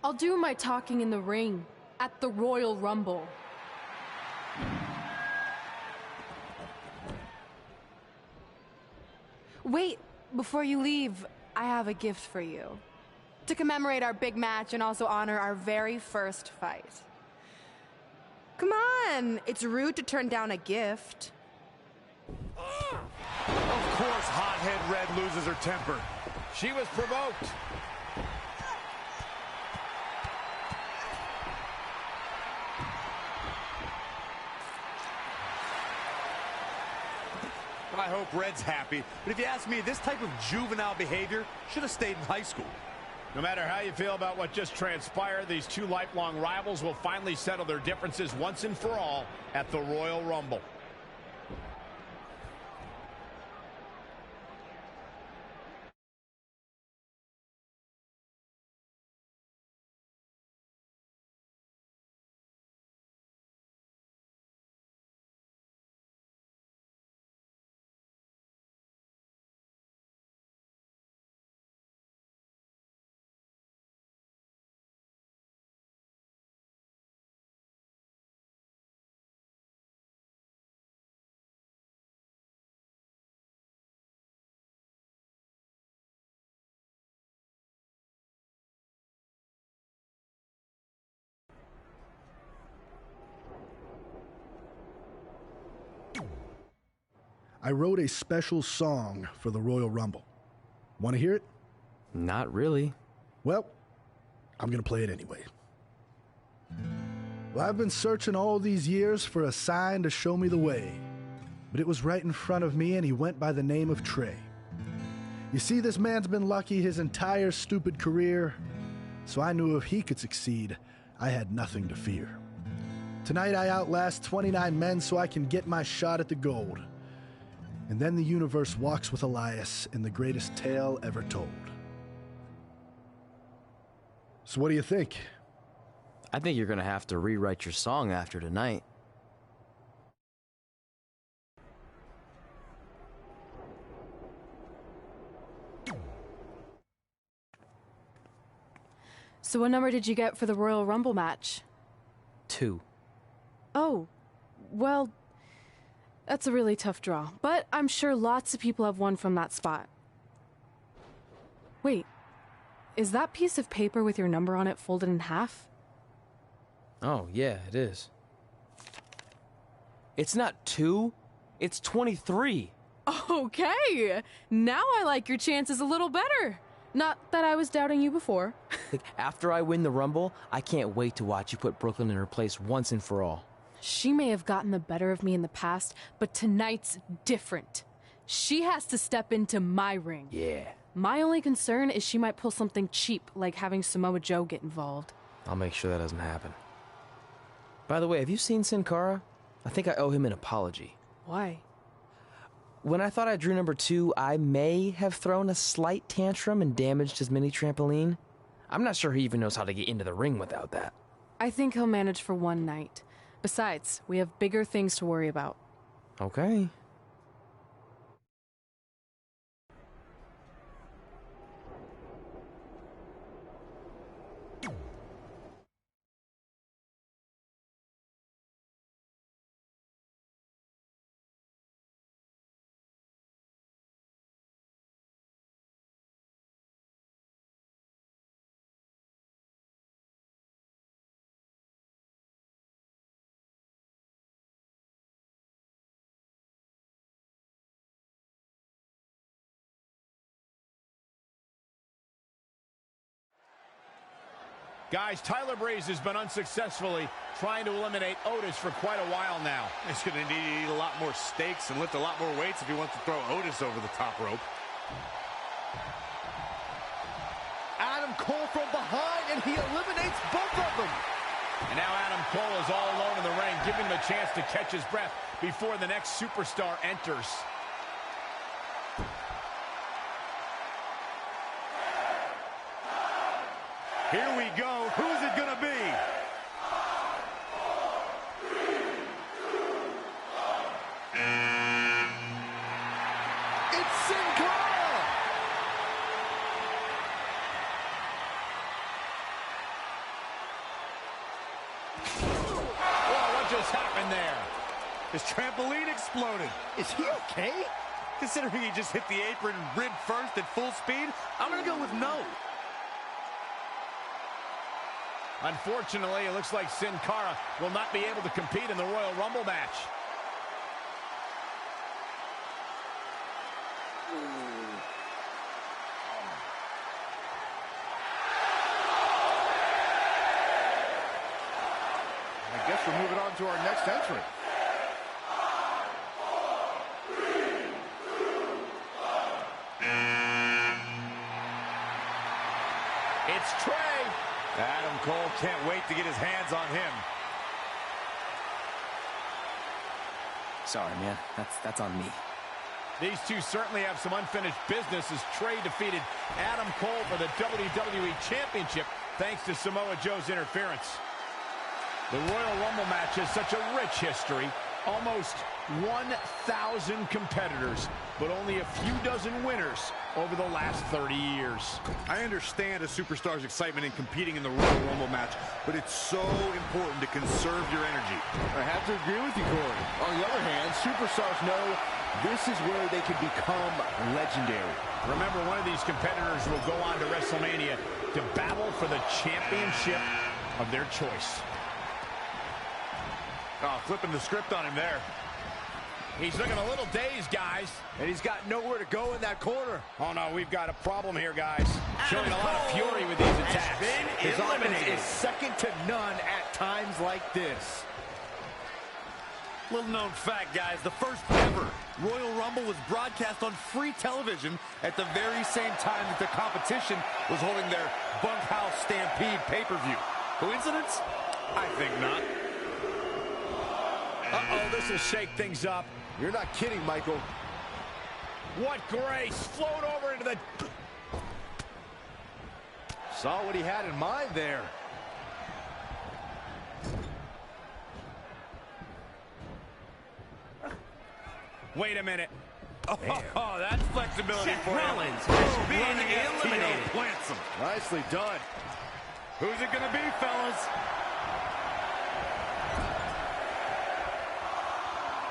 I'll do my talking in the ring at the Royal Rumble. Wait, before you leave, I have a gift for you. To commemorate our big match and also honor our very first fight. Come on, it's rude to turn down a gift. Of course, Hothead Red loses her temper. She was provoked. I hope Red's happy, but if you ask me, this type of juvenile behavior should have stayed in high school. No matter how you feel about what just transpired, these two lifelong rivals will finally settle their differences once and for all at the Royal Rumble. I wrote a special song for the Royal Rumble. Want to hear it? Not really. Well, I'm going to play it anyway. Well, I've been searching all these years for a sign to show me the way, but it was right in front of me, and he went by the name of Trey. You see, this man's been lucky his entire stupid career, so I knew if he could succeed, I had nothing to fear. Tonight I outlast 29 men so I can get my shot at the gold. And then the universe walks with Elias in the greatest tale ever told. So what do you think? I think you're going to have to rewrite your song after tonight. So what number did you get for the Royal Rumble match? 2. Oh, well, that's a really tough draw. But I'm sure lots of people have won from that spot. Wait, is that piece of paper with your number on it folded in half? Oh, yeah, it is. It's not 2, it's 23. Okay, now I like your chances a little better. Not that I was doubting you before. Look, after I win the Rumble, I can't wait to watch you put Brooklyn in her place once and for all. She may have gotten the better of me in the past, but tonight's different. She has to step into my ring. Yeah. My only concern is she might pull something cheap, like having Samoa Joe get involved. I'll make sure that doesn't happen. By the way, have you seen Sin Cara? I think I owe him an apology. Why? When I thought I drew number 2, I may have thrown a slight tantrum and damaged his mini trampoline. I'm not sure he even knows how to get into the ring without that. I think he'll manage for one night. Besides, we have bigger things to worry about. Okay. Guys, Tyler Breeze has been unsuccessfully trying to eliminate Otis for quite a while now. He's going to need to eat a lot more steaks and lift a lot more weights if he wants to throw Otis over the top rope. Adam Cole from behind, and he eliminates both of them. And now Adam Cole is all alone in the ring, giving him a chance to catch his breath before the next superstar enters. Here we go. Who's it going to be? It's Sin Cara! Whoa, what just happened there? His trampoline exploded. Is he okay? Considering he just hit the apron rib first at full speed, I'm going to go with no. Unfortunately, it looks like Sin Cara will not be able to compete in the Royal Rumble match. I guess we're moving on to our next entrant. It's Trey. Adam Cole can't wait to get his hands on him. Sorry, man. That's on me. These two certainly have some unfinished business as Trey defeated Adam Cole for the WWE Championship thanks to Samoa Joe's interference. The Royal Rumble match has such a rich history. Almost 1,000 competitors, but only a few dozen winners over the last 30 years. I understand a superstar's excitement in competing in the Royal Rumble match, but it's so important to conserve your energy. I have to agree with you, Corey. On the other hand, superstars know this is where they can become legendary. Remember, one of these competitors will go on to WrestleMania to battle for the championship of their choice. Oh, flipping the script on him there. He's looking a little dazed, guys. And he's got nowhere to go in that corner. Oh, no, we've got a problem here, guys. Showing a lot of fury with these attacks. His offense is second to none at times like this. Little known fact, guys, the first ever Royal Rumble was broadcast on free television at the very same time that the competition was holding their Bunkhouse Stampede pay-per-view. Coincidence? I think not. Uh-oh, this will shake things up. You're not kidding, Michael. What grace. Float over into the... Saw what he had in mind there. Wait a minute. Oh, that's flexibility for Rollins him. has been eliminated. Plants him. Nicely done. Who's it going to be, fellas?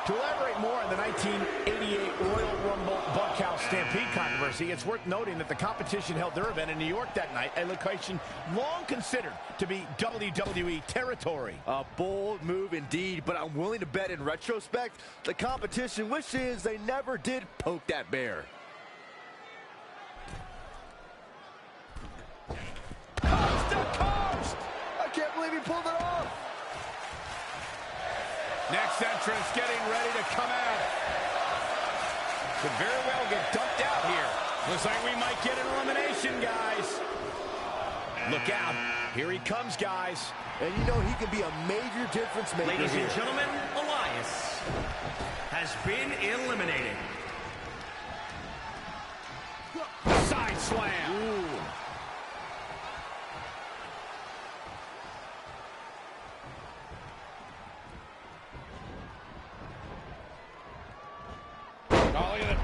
To elaborate more on the 1988 Royal Rumble Bunkhouse Stampede controversy, it's worth noting that the competition held their event in New York that night, a location long considered to be WWE territory. A bold move indeed, but I'm willing to bet in retrospect, the competition wishes they never did poke that bear. Coast to coast! I can't believe he pulled it off! Next entrance getting ready to come out. Could very well get dumped out here. Looks like we might get an elimination, guys. Look out. Here he comes, guys. And you know he can be a major difference maker. Ladies and gentlemen, Elias has been eliminated. Side slam. Ooh. Oh, look at it.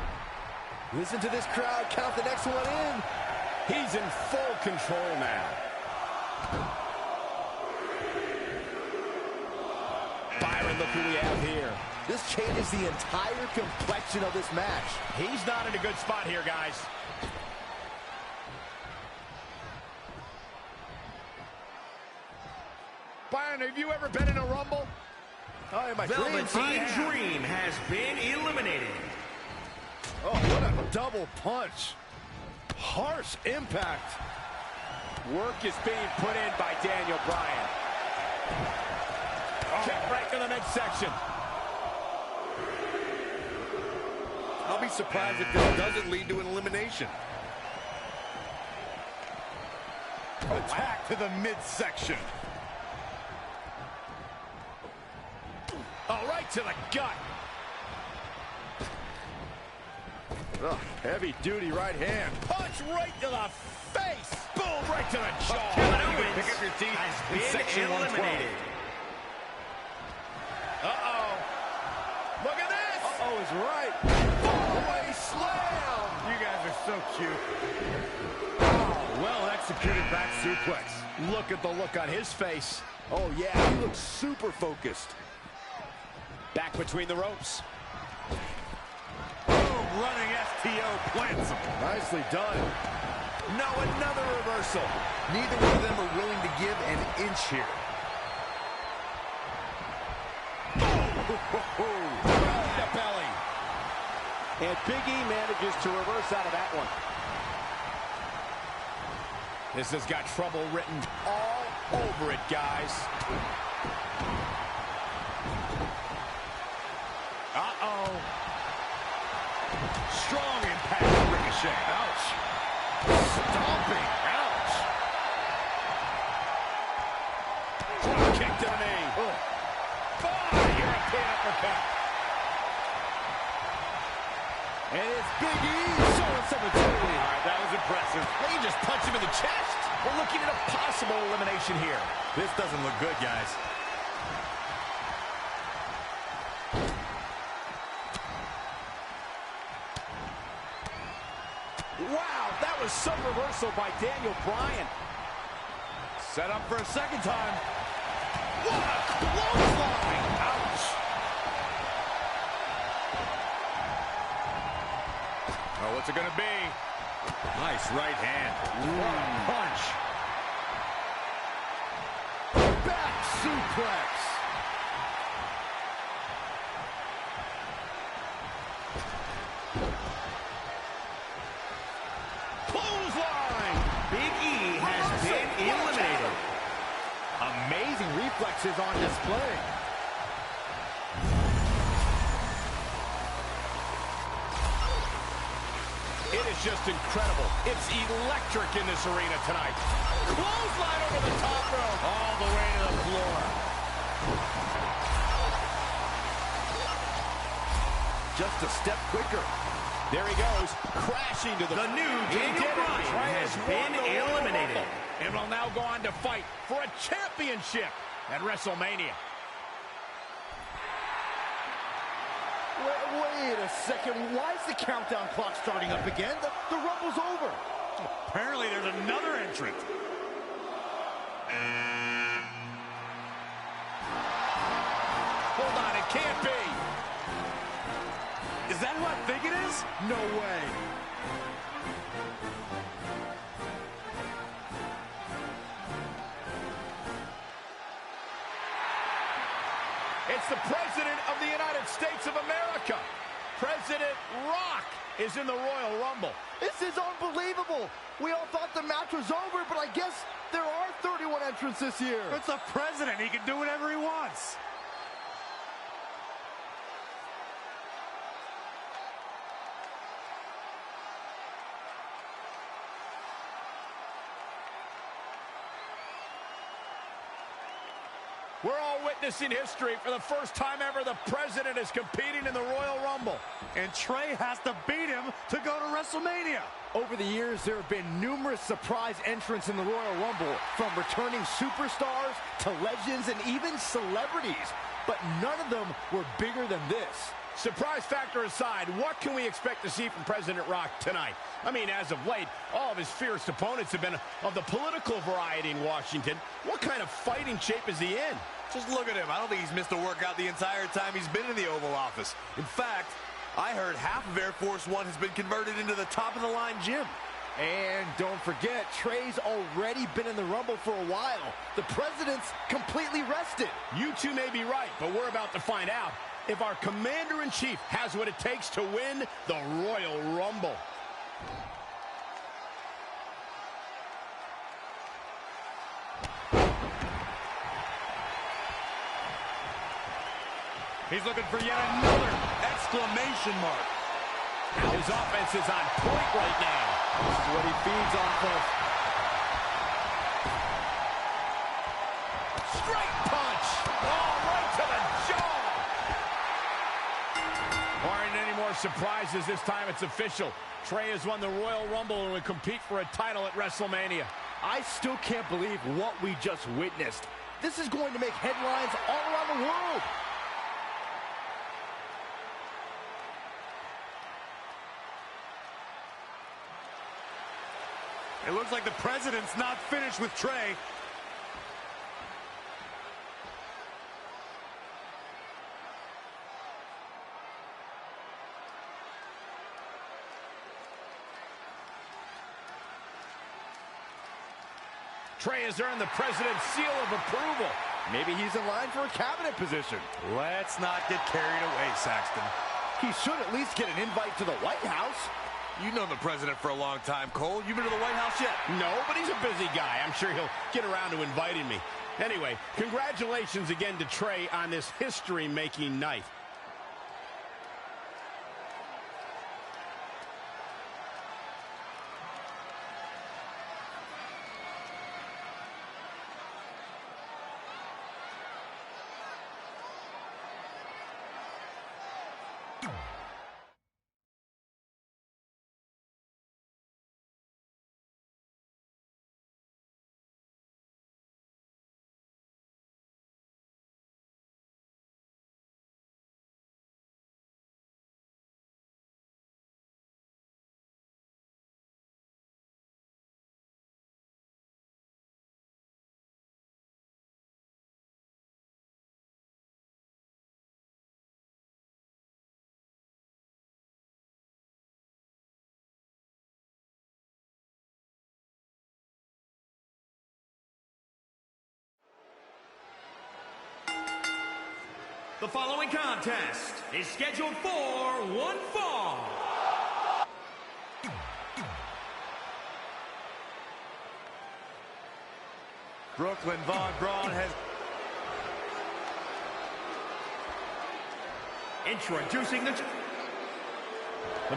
Listen to this crowd count the next one in. He's in full control now. Byron, look who we have here. This changes the entire complexion of this match. He's not in a good spot here, guys. Byron, have you ever been in a Rumble? Oh, my Velveteen Dream has been eliminated. Oh, what a double punch. Harsh impact. Work is being put in by Daniel Bryan. Kick right to the midsection. I'll be surprised if this doesn't lead to an elimination. Attack to the midsection. Oh, right to the gut. Heavy duty right hand. Punch right to the face. Boom, right to the jaw. Kevin Owens pick up your teeth has in been section eliminated. 112. Uh-oh. Look at this. Uh-oh is right. Fallaway slam. You guys are so cute. Oh, well executed back suplex. Look at the look on his face. Oh, yeah, he looks super focused. Back between the ropes. Boom, running STO plants him. Nicely done. No, another reversal. Neither one of them are willing to give an inch here. Belly to belly. And Big E manages to reverse out of that one. This has got trouble written all over it, guys. Uh-oh. Strong impact, Ricochet. Ouch. Stomping. Ouch. Drop kick to the knee. European uppercut. And it's Big E showing some agility. All right, that was impressive. They can just punch him in the chest. We're looking at a possible elimination here. This doesn't look good, guys. Wow, that was some reversal by Daniel Bryan. Set up for a second time. What a clothesline! Ouch! Oh, what's it gonna be? Nice right hand. Punch. Back suplex. Clothesline! Big E has been eliminated. Amazing reflexes on display. It is just incredible. It's electric in this arena tonight. Clothesline over the top rope. All the way to the floor. Just a step quicker. There he goes, crashing to the The new Daniel Bryan has been eliminated. And will now go on to fight for a championship at WrestleMania. Wait a second. Why is the countdown clock starting up again? The Rumble's over. Apparently there's another entrant. Hold on, it can't be. Is that who I think it is? No way. It's the President of the United States of America. President Rock is in the Royal Rumble. This is unbelievable. We all thought the match was over, but I guess there are 31 entrants this year. It's the president. He can do whatever he wants. We're all witnessing history. For the first time ever, the President is competing in the Royal Rumble. And Trey has to beat him to go to WrestleMania. Over the years, there have been numerous surprise entrants in the Royal Rumble, from returning superstars to legends and even celebrities. But none of them were bigger than this. Surprise factor aside, what can we expect to see from President Rock tonight? I mean, as of late, all of his fierce opponents have been of the political variety in Washington. What kind of fighting shape is he in? Just look at him. I don't think he's missed a workout the entire time he's been in the Oval Office. In fact, I heard half of Air Force One has been converted into the top-of-the-line gym. And don't forget, Trey's already been in the Rumble for a while. The President's completely rested. You two may be right, but we're about to find out if our Commander-in-Chief has what it takes to win the Royal Rumble. He's looking for yet another exclamation mark. His offense is on point right now. This is what he feeds off of. Straight punch. Oh, right to the jaw. Aren't any more surprises this time. It's official. Trey has won the Royal Rumble and will compete for a title at WrestleMania. I still can't believe what we just witnessed. This is going to make headlines all around the world. It looks like the President's not finished with Trey. Trey has earned the President's seal of approval. Maybe he's in line for a cabinet position. Let's not get carried away, Saxton. He should at least get an invite to the White House. You've known the President for a long time, Cole. You been to the White House yet? No, but he's a busy guy. I'm sure he'll get around to inviting me. Anyway, congratulations again to Trey on this history-making night. The following contest is scheduled for one fall. Brooklyn Von Braun has... Introducing the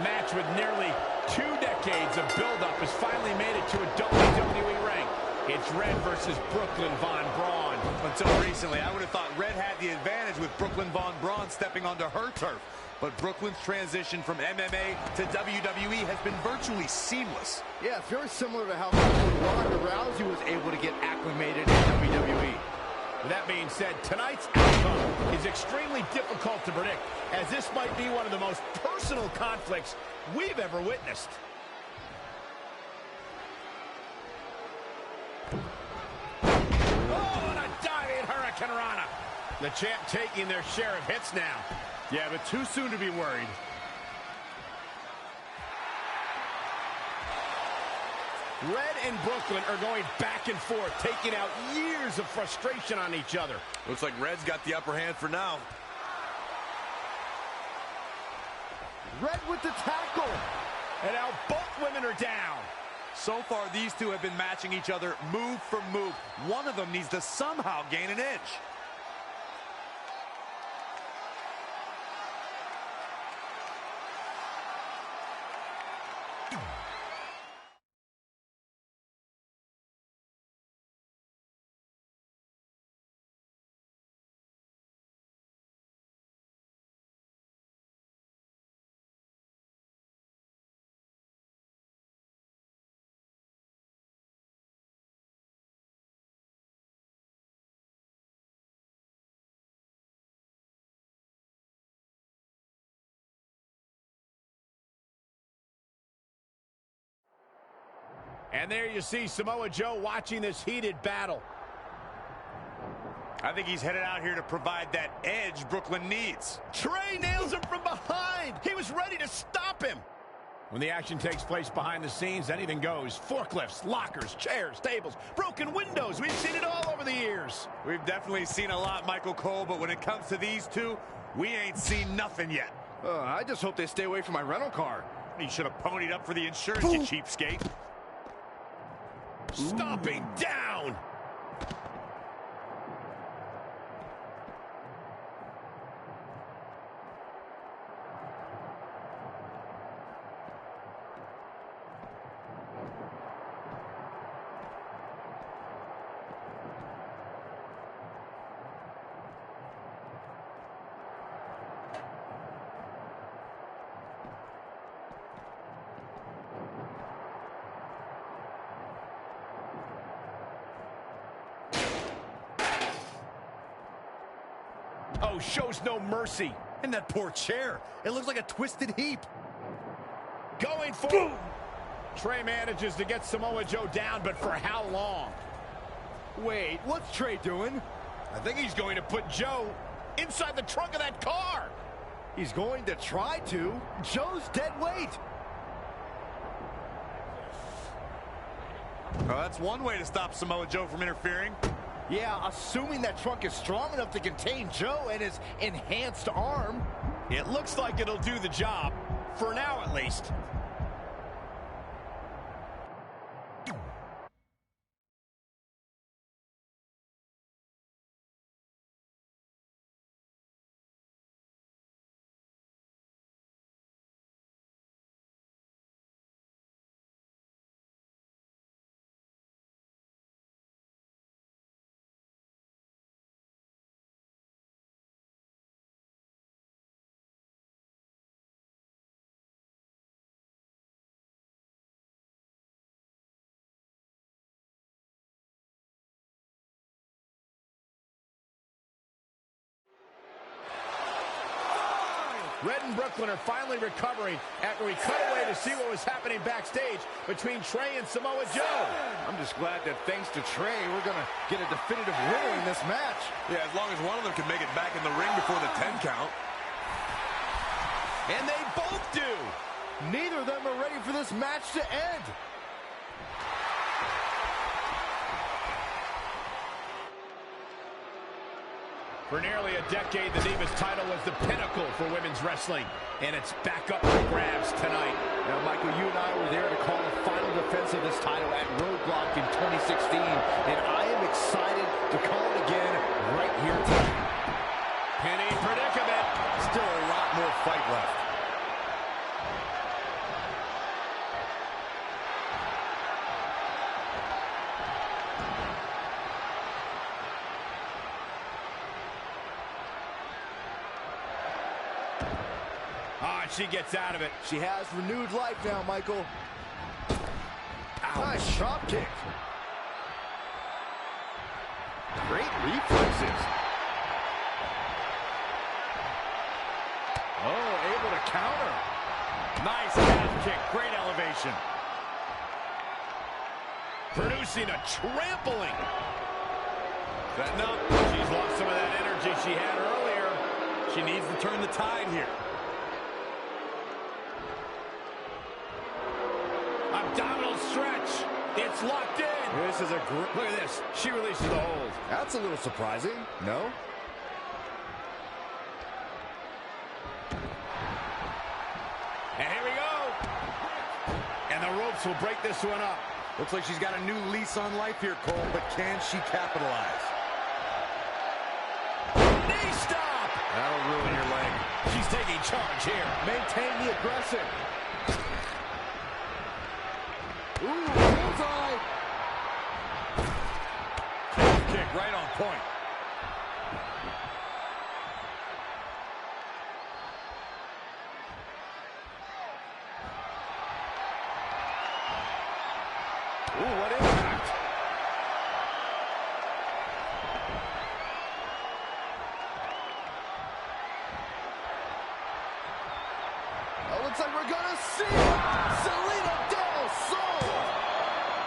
match with nearly 2 decades of build-up has finally made it to a WWE ring. It's Red versus Brooklyn Von Braun. Until recently, I would have thought Red had the advantage with Brooklyn Von Braun stepping onto her turf. But Brooklyn's transition from MMA to WWE has been virtually seamless. Yeah, it's very similar to how Ronda Rousey was able to get acclimated in WWE. With that being said, tonight's outcome is extremely difficult to predict, as this might be one of the most personal conflicts we've ever witnessed. Rana. The champ taking their share of hits now. Yeah, but too soon to be worried. Red and Brooklyn are going back and forth, taking out years of frustration on each other. Looks like Red's got the upper hand for now. Red with the tackle. And now both women are down. So far, these two have been matching each other move for move. One of them needs to somehow gain an edge. And there you see Samoa Joe watching this heated battle. I think he's headed out here to provide that edge Brooklyn needs. Trey nails him from behind. He was ready to stop him. When the action takes place behind the scenes, anything goes. Forklifts, lockers, chairs, tables, broken windows. We've seen it all over the years. We've definitely seen a lot, Michael Cole, but when it comes to these two, we ain't seen nothing yet. I just hope they stay away from my rental car. You should have ponied up for the insurance, you cheapskate. Stomping down. Oh, shows no mercy. And that poor chair. It looks like a twisted heap. Going for it. Trey manages to get Samoa Joe down, but for how long? Wait, what's Trey doing? I think he's going to put Joe inside the trunk of that car. He's going to try to. Joe's dead weight. Oh, that's one way to stop Samoa Joe from interfering. Yeah, assuming that trunk is strong enough to contain Joe and his enhanced arm. It looks like it'll do the job, for now at least. Red and Brooklyn are finally recovering after we cut away to see what was happening backstage between Trey and Samoa Joe. I'm just glad that thanks to Trey, we're going to get a definitive winner in this match. Yeah, as long as one of them can make it back in the ring before the 10 count. And they both do. Neither of them are ready for this match to end. For nearly a decade, the Divas title was the pinnacle for women's wrestling, and it's back up for grabs tonight. Now, Michael, you and I were there to call the final defense of this title at Roadblock in 2016, and I am excited to call it again right here tonight. Penny predicament. Still a lot more fight left. She gets out of it. She has renewed life now, Michael. Nice drop kick. Great reflexes. Oh, able to counter. Nice calf kick. Great elevation. Producing a trampling. Setting up. She's lost some of that energy she had earlier. She needs to turn the tide here. Abdominal stretch. It's locked in. This is a great... Look at this. She releases the hold. That's a little surprising, no? And here we go. And the ropes will break this one up. Looks like she's got a new lease on life here, Cole, but can she capitalize? Knee stop. That'll ruin your leg. She's taking charge here. Maintain the aggression. Ooh, bullseye. Kick right on point. Ooh, what impact. Oh, looks like we're gonna see Selena Del Sol.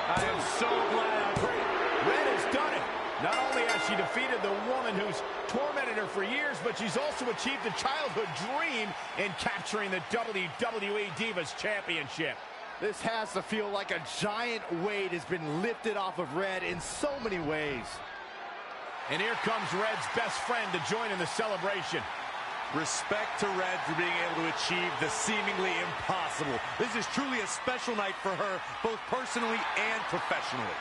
I am so glad I'm great. Red has done it. Not only has she defeated the woman who's tormented her for years, but she's also achieved a childhood dream in capturing the WWE Divas Championship. This has to feel like a giant weight has been lifted off of Red in so many ways. And here comes Red's best friend to join in the celebration. Respect to Red for being able to achieve the seemingly impossible. This is truly a special night for her, both personally and professionally.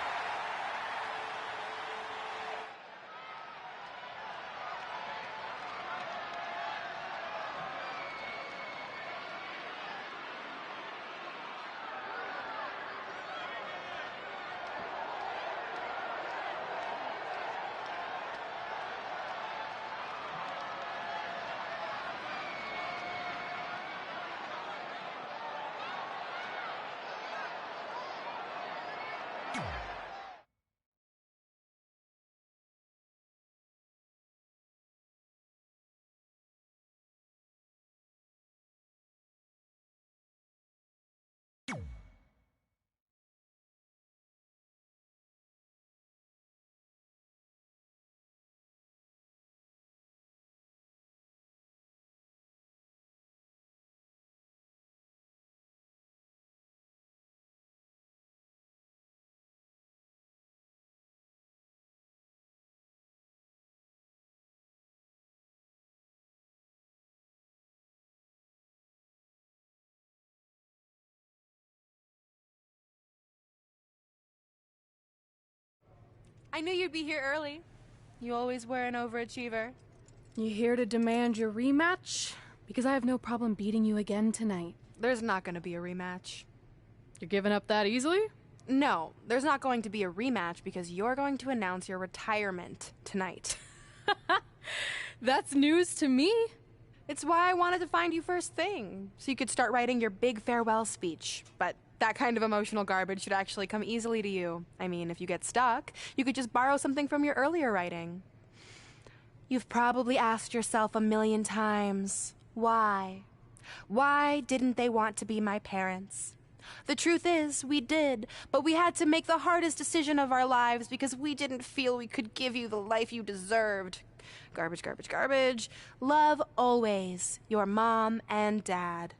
I knew you'd be here early. You always were an overachiever. You here to demand your rematch? Because I have no problem beating you again tonight. There's not going to be a rematch. You're giving up that easily? No, there's not going to be a rematch because you're going to announce your retirement tonight. That's news to me. It's why I wanted to find you first thing, so you could start writing your big farewell speech. But that kind of emotional garbage should actually come easily to you. I mean, if you get stuck, you could just borrow something from your earlier writing. You've probably asked yourself a million times, why? Why didn't they want to be my parents? The truth is, we did, but we had to make the hardest decision of our lives because we didn't feel we could give you the life you deserved. Garbage, garbage, garbage. Love always, your mom and dad.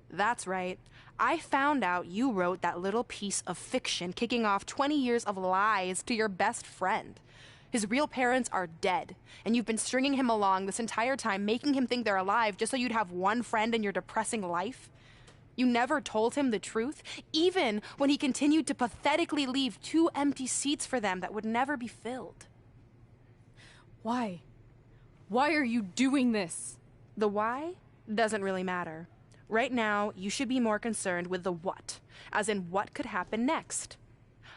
That's right. I found out you wrote that little piece of fiction kicking off 20 years of lies to your best friend. His real parents are dead, and you've been stringing him along this entire time, making him think they're alive just so you'd have one friend in your depressing life. You never told him the truth, even when he continued to pathetically leave 2 empty seats for them that would never be filled. Why? Why are you doing this? The why doesn't really matter. Right now, you should be more concerned with the what, as in what could happen next.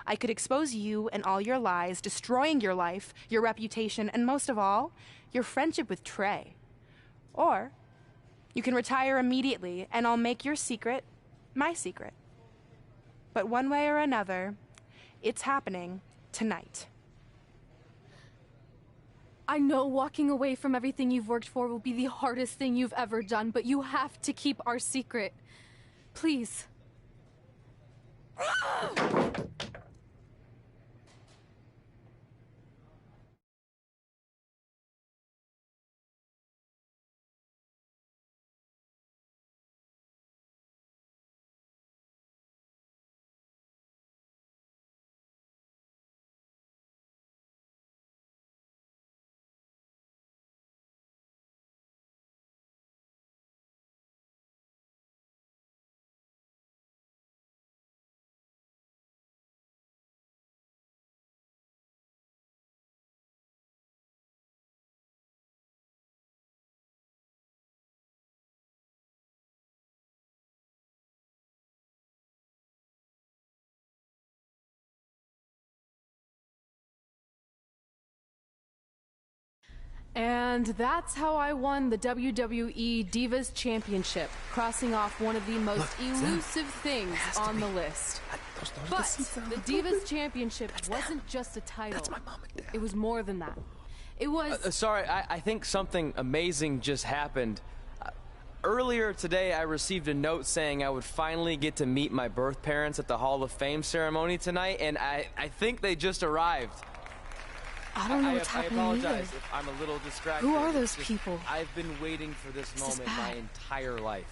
I could expose you and all your lies, destroying your life, your reputation, and most of all, your friendship with Trey. Or you can retire immediately, and I'll make your secret my secret. But one way or another, it's happening tonight. I know walking away from everything you've worked for will be the hardest thing you've ever done, but you have to keep our secret. Please. And that's how I won the WWE Divas Championship, crossing off one of the most elusive things on the list. But the Divas Championship wasn't just a title. That's my mom and dad. It was more than that. It was... Sorry, I think something amazing just happened. Earlier today, I received a note saying I would finally get to meet my birth parents at the Hall of Fame ceremony tonight, and I think they just arrived. I don't know what's happening I apologize either. if I'm a little distracted. Who are those people? I've been waiting for this moment my entire life.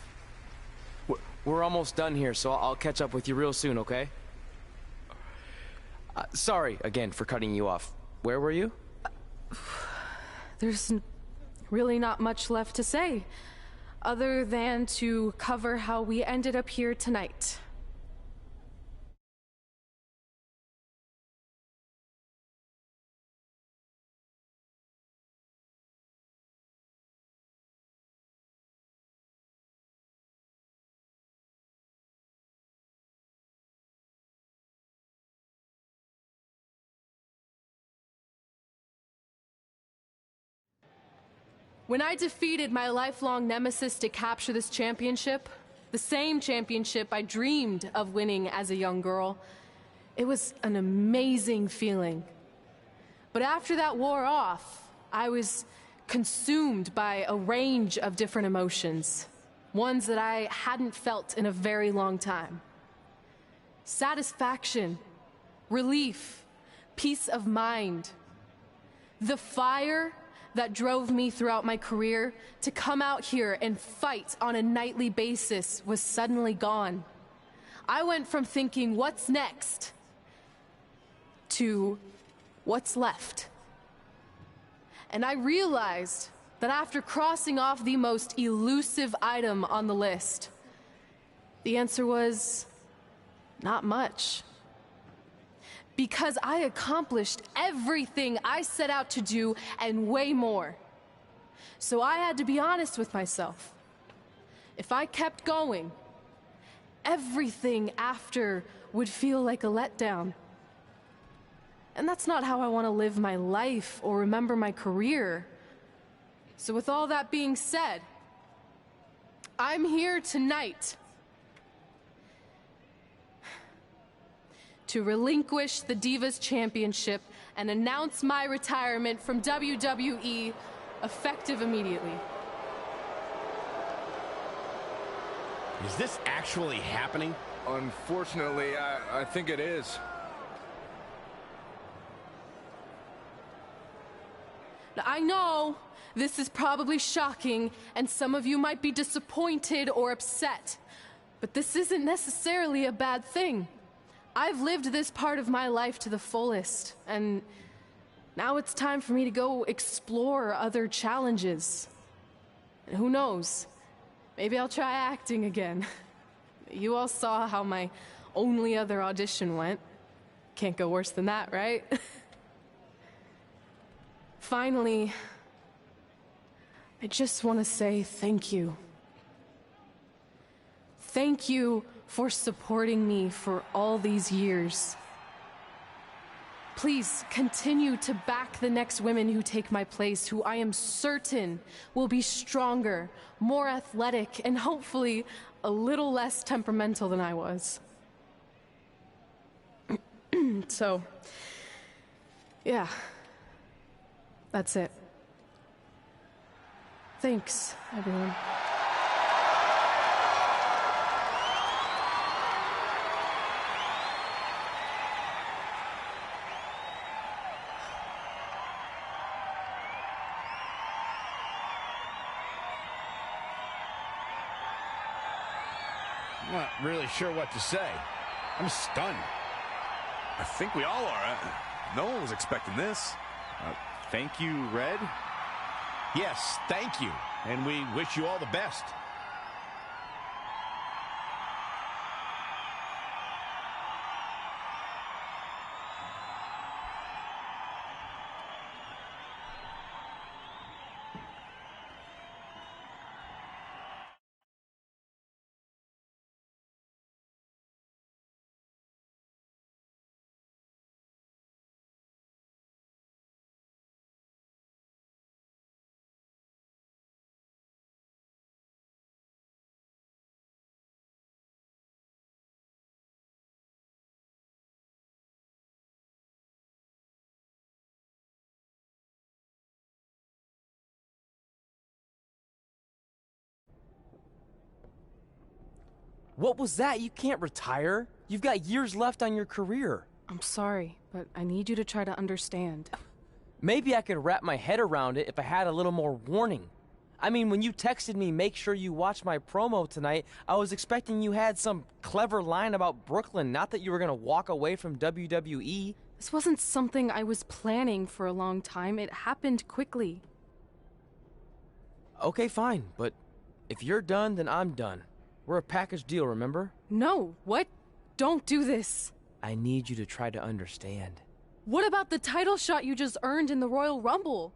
We're almost done here, so I'll catch up with you real soon, okay? Sorry, again, for cutting you off. Where were you? There's really not much left to say, other than to cover how we ended up here tonight. When I defeated my lifelong nemesis to capture this championship, the same championship I dreamed of winning as a young girl, it was an amazing feeling. But after that wore off, I was consumed by a range of different emotions, ones that I hadn't felt in a very long time. Satisfaction, relief, peace of mind, the fire that drove me throughout my career to come out here and fight on a nightly basis was suddenly gone. I went from thinking, what's next, to what's left. And I realized that after crossing off the most elusive item on the list, the answer was not much. Because I accomplished everything I set out to do and way more. So I had to be honest with myself. If I kept going, everything after would feel like a letdown. And that's not how I want to live my life or remember my career. So with all that being said, I'm here tonight to relinquish the Divas Championship and announce my retirement from WWE, effective immediately. Is this actually happening? Unfortunately, I think it is. Now, I know this is probably shocking, and some of you might be disappointed or upset, but this isn't necessarily a bad thing. I've lived this part of my life to the fullest, and now it's time for me to go explore other challenges. And who knows, maybe I'll try acting again. You all saw how my only other audition went. Can't go worse than that, right? Finally, I just want to say thank you. Thank you for supporting me for all these years. Please continue to back the next women who take my place, who I am certain will be stronger, more athletic, and hopefully a little less temperamental than I was. So, yeah, that's it. Thanks, everyone. I'm not really sure what to say. I'm stunned. I think we all are. No one was expecting this. Thank you, Red. Yes, thank you. And we wish you all the best. What was that? You can't retire. You've got years left on your career. I'm sorry, but I need you to try to understand. Maybe I could wrap my head around it if I had a little more warning. I mean, when you texted me, make sure you watch my promo tonight, I was expecting you had some clever line about Brooklyn, not that you were going to walk away from WWE. This wasn't something I was planning for a long time. It happened quickly. Okay, fine, but if you're done, then I'm done. We're a package deal, remember? No, what? Don't do this. I need you to try to understand. What about the title shot you just earned in the Royal Rumble?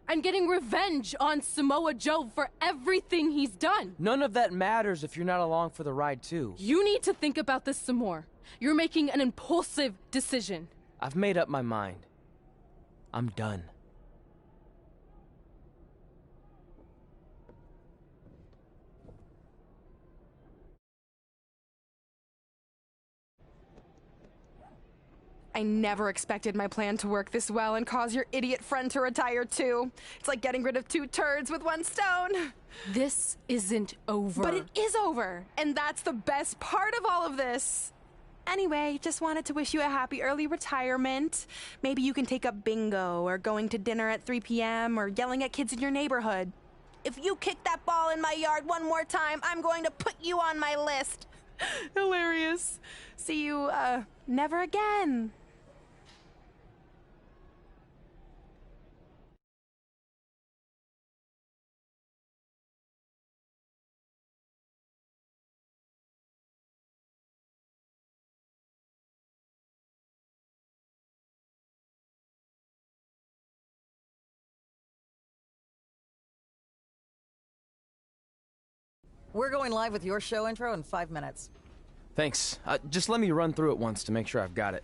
And getting revenge on Samoa Joe for everything he's done. None of that matters if you're not along for the ride, too. You need to think about this some more. You're making an impulsive decision. I've made up my mind. I'm done. I never expected my plan to work this well and cause your idiot friend to retire too. It's like getting rid of 2 turds with 1 stone. This isn't over. But it is over, and that's the best part of all of this. Anyway, just wanted to wish you a happy early retirement. Maybe you can take up bingo or going to dinner at 3 p.m. or yelling at kids in your neighborhood. If you kick that ball in my yard one more time, I'm going to put you on my list. Hilarious. See you, never again. We're going live with your show intro in 5 minutes. Thanks. Just let me run through it once to make sure I've got it.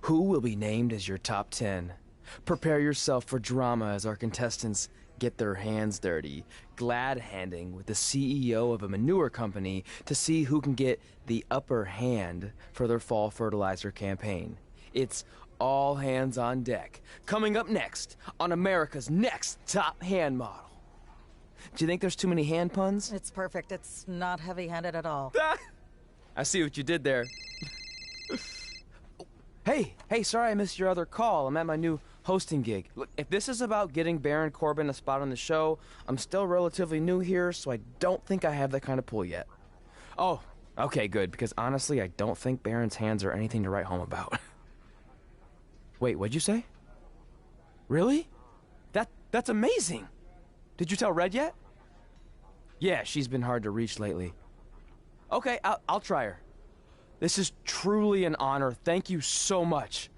Who will be named as your top 10? Prepare yourself for drama as our contestants get their hands dirty, glad-handing with the CEO of a manure company to see who can get the upper hand for their fall fertilizer campaign. It's all hands on deck. Coming up next on America's Next Top Hand Model. Do you think there's too many hand puns? It's perfect. It's not heavy-handed at all. I see what you did there. Hey, sorry I missed your other call. I'm at my new hosting gig. Look, if this is about getting Baron Corbin a spot on the show, I'm still relatively new here, so I don't think I have that kind of pull yet. Oh, okay, good, because honestly, I don't think Baron's hands are anything to write home about. Wait, what'd you say? Really? That's amazing! Did you tell Red yet? Yeah, she's been hard to reach lately. Okay, I'll try her. This is truly an honor. Thank you so much.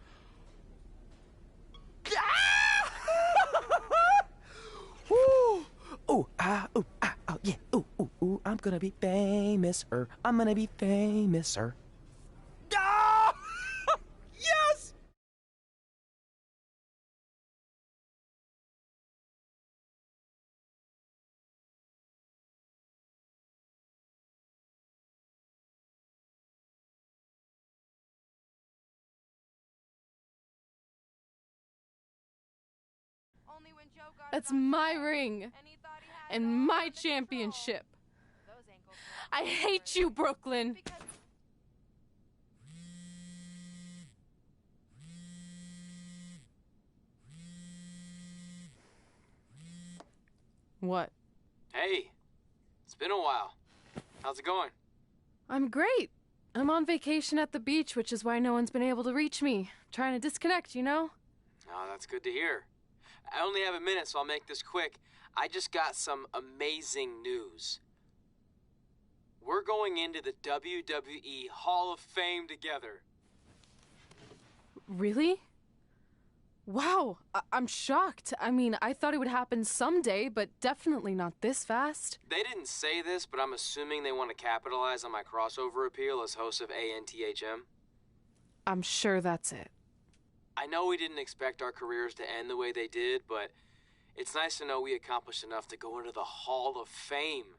Woo! Ooh, yeah. Ooh, I'm gonna be famous-er. I'm gonna be famous-er. Ah! Yes! That's my ring. And my championship. I hate you, Brooklyn. What? Hey, it's been a while. How's it going? I'm great. I'm on vacation at the beach, which is why no one's been able to reach me. Trying to disconnect, you know? Oh, that's good to hear. I only have a minute, so I'll make this quick. I just got some amazing news. We're going into the WWE Hall of Fame together. Really? Wow, I'm shocked. I mean, I thought it would happen someday, but definitely not this fast. They didn't say this, but I'm assuming they want to capitalize on my crossover appeal as host of ANTHM. I'm sure that's it. I know we didn't expect our careers to end the way they did, but it's nice to know we accomplished enough to go into the Hall of Fame.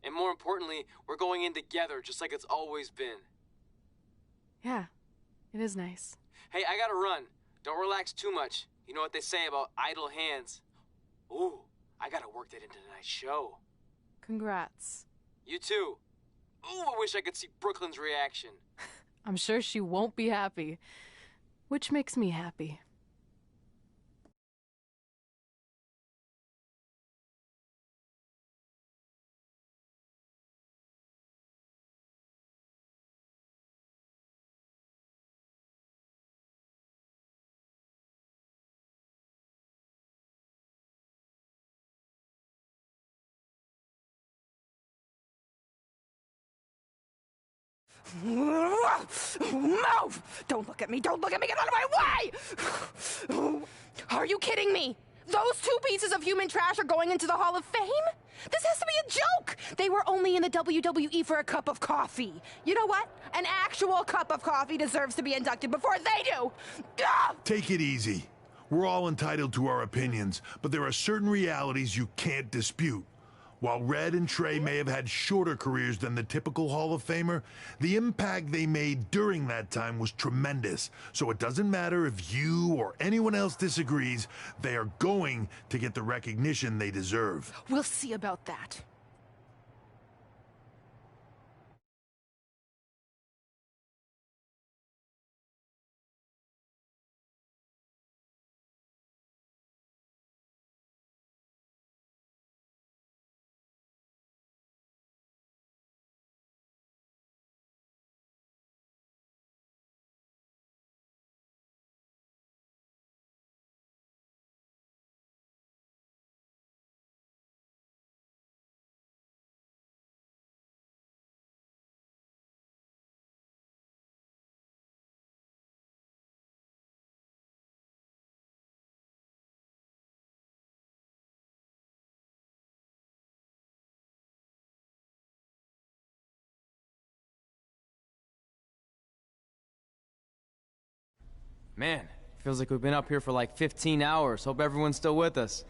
And more importantly, we're going in together, just like it's always been. Yeah, it is nice. Hey, I gotta run. Don't relax too much. You know what they say about idle hands. Ooh, I gotta work that into tonight's show. Congrats. You too. Ooh, I wish I could see Brooklyn's reaction. I'm sure she won't be happy, which makes me happy. Move! Don't look at me! Don't look at me! Get out of my way! Are you kidding me? Those two pieces of human trash are going into the Hall of Fame? This has to be a joke! They were only in the WWE for a cup of coffee. You know what? An actual cup of coffee deserves to be inducted before they do! Ugh! Take it easy. We're all entitled to our opinions, but there are certain realities you can't dispute. While Red and Trey may have had shorter careers than the typical Hall of Famer, the impact they made during that time was tremendous. So it doesn't matter if you or anyone else disagrees, they are going to get the recognition they deserve. We'll see about that. Man, feels like we've been up here for like 15 hours. Hope everyone's still with us.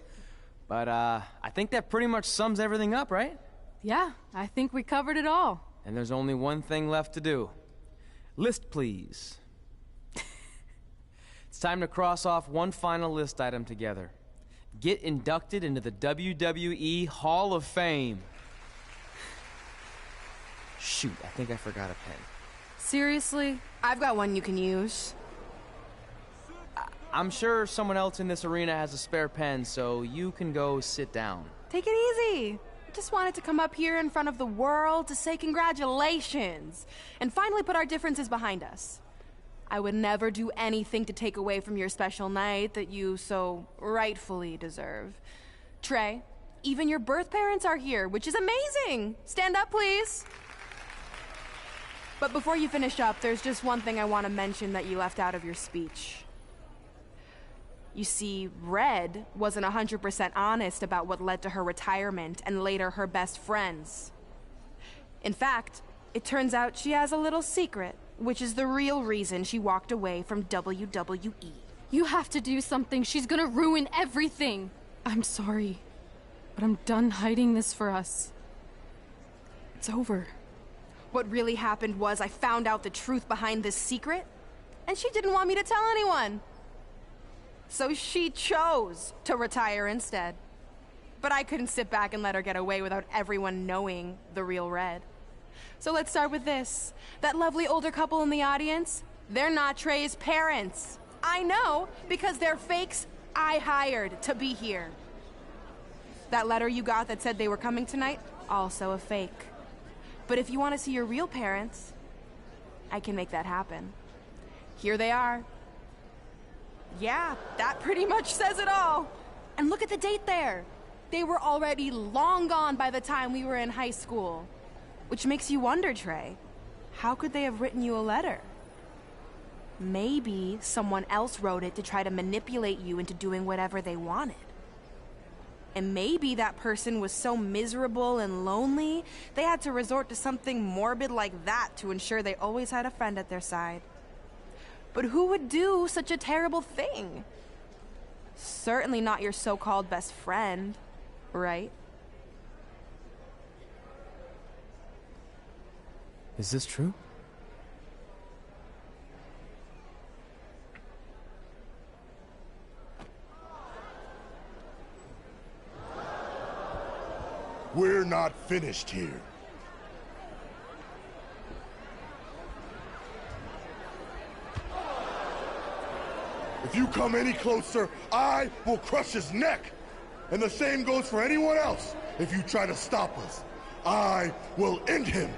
But, I think that pretty much sums everything up, right? Yeah, I think we covered it all. And there's only one thing left to do. List, please. It's time to cross off one final list item together. Get inducted into the WWE Hall of Fame. Shoot, I think I forgot a pen. Seriously? I've got one you can use. I'm sure someone else in this arena has a spare pen, so you can go sit down. Take it easy. I just wanted to come up here in front of the world to say congratulations and finally put our differences behind us. I would never do anything to take away from your special night that you so rightfully deserve. Trey, even your birth parents are here, which is amazing. Stand up, please. But before you finish up, there's just one thing I want to mention that you left out of your speech. You see, Red wasn't 100% honest about what led to her retirement and later her best friends. In fact, it turns out she has a little secret, which is the real reason she walked away from WWE. You have to do something. She's gonna ruin everything. I'm sorry, but I'm done hiding this for us. It's over. What really happened was I found out the truth behind this secret, and she didn't want me to tell anyone. So she chose to retire instead. But I couldn't sit back and let her get away without everyone knowing the real Red. So let's start with this. That lovely older couple in the audience, they're not Trey's parents. I know, because they're fakes I hired to be here. That letter you got that said they were coming tonight, also a fake. But if you want to see your real parents, I can make that happen. Here they are. Yeah, that pretty much says it all. And look at the date there. They were already long gone by the time we were in high school. Which makes you wonder, Trey, how could they have written you a letter? Maybe someone else wrote it to try to manipulate you into doing whatever they wanted. And maybe that person was so miserable and lonely, they had to resort to something morbid like that to ensure they always had a friend at their side. But who would do such a terrible thing? Certainly not your so-called best friend, right? Is this true? We're not finished here. If you come any closer, I will crush his neck. And the same goes for anyone else. If you try to stop us, I will end him.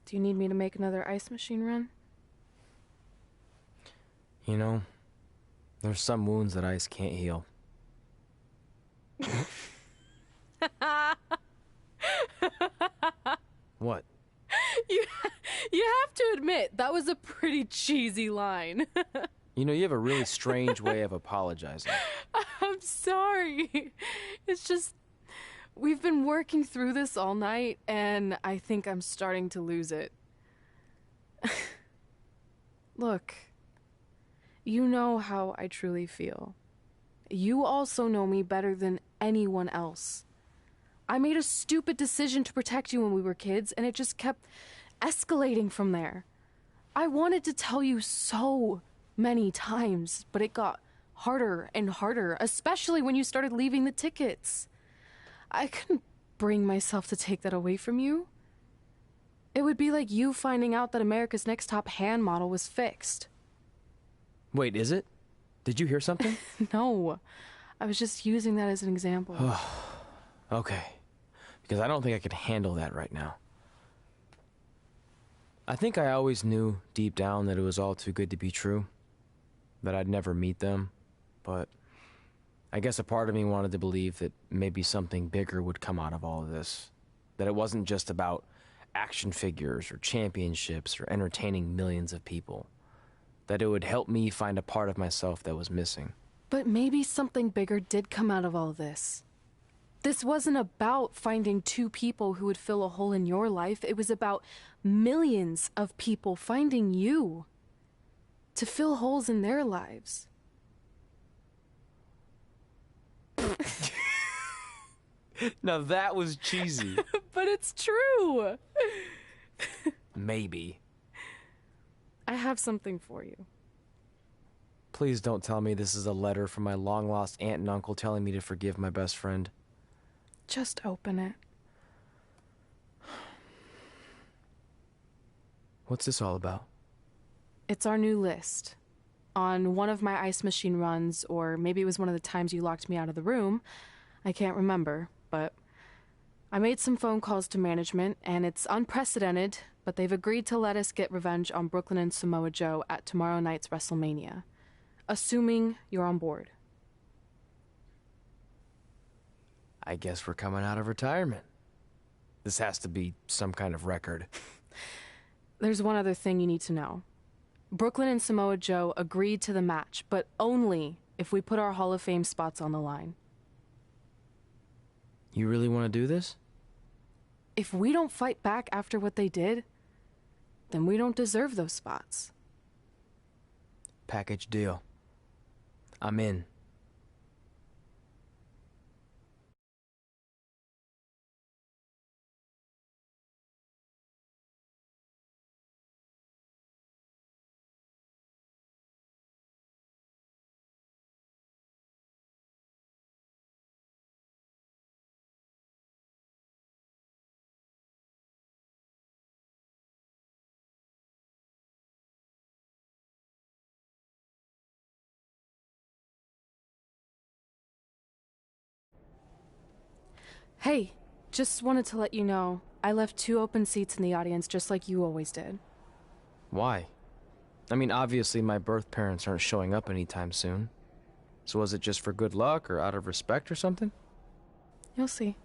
Do you need me to make another ice machine run? You know, there's some wounds that ice can't heal. What? You have to admit, that was a pretty cheesy line. You know, you have a really strange way of apologizing. I'm sorry. It's just, we've been working through this all night, and I think I'm starting to lose it. Look, you know how I truly feel. You also know me better than anyone else. I made a stupid decision to protect you when we were kids, and it just kept escalating from there. I wanted to tell you so many times, but it got harder and harder, especially when you started leaving the tickets. I couldn't bring myself to take that away from you. It would be like you finding out that America's Next Top hand model was fixed. Wait, is it? Did you hear something? No, I was just using that as an example. Okay, because I don't think I could handle that right now. I think I always knew deep down that it was all too good to be true, that I'd never meet them, but I guess a part of me wanted to believe that maybe something bigger would come out of all of this, that it wasn't just about action figures or championships or entertaining millions of people, that it would help me find a part of myself that was missing. But maybe something bigger did come out of all this. This wasn't about finding two people who would fill a hole in your life. It was about millions of people finding you to fill holes in their lives. Now that was cheesy. But it's true. Maybe. I have something for you. Please don't tell me this is a letter from my long-lost aunt and uncle telling me to forgive my best friend. Just open it. What's this all about? It's our new list. On one of my ice machine runs, or maybe it was one of the times you locked me out of the room, I can't remember, but I made some phone calls to management, and it's unprecedented, but they've agreed to let us get revenge on Brooklyn and Samoa Joe at tomorrow night's WrestleMania, assuming you're on board. I guess we're coming out of retirement. This has to be some kind of record. There's one other thing you need to know. Brooklyn and Samoa Joe agreed to the match, but only if we put our Hall of Fame spots on the line. You really want to do this? If we don't fight back after what they did, then we don't deserve those spots. Package deal. I'm in. Hey, just wanted to let you know, I left 2 open seats in the audience just like you always did. Why? I mean, obviously my birth parents aren't showing up anytime soon. So was it just for good luck or out of respect or something? You'll see.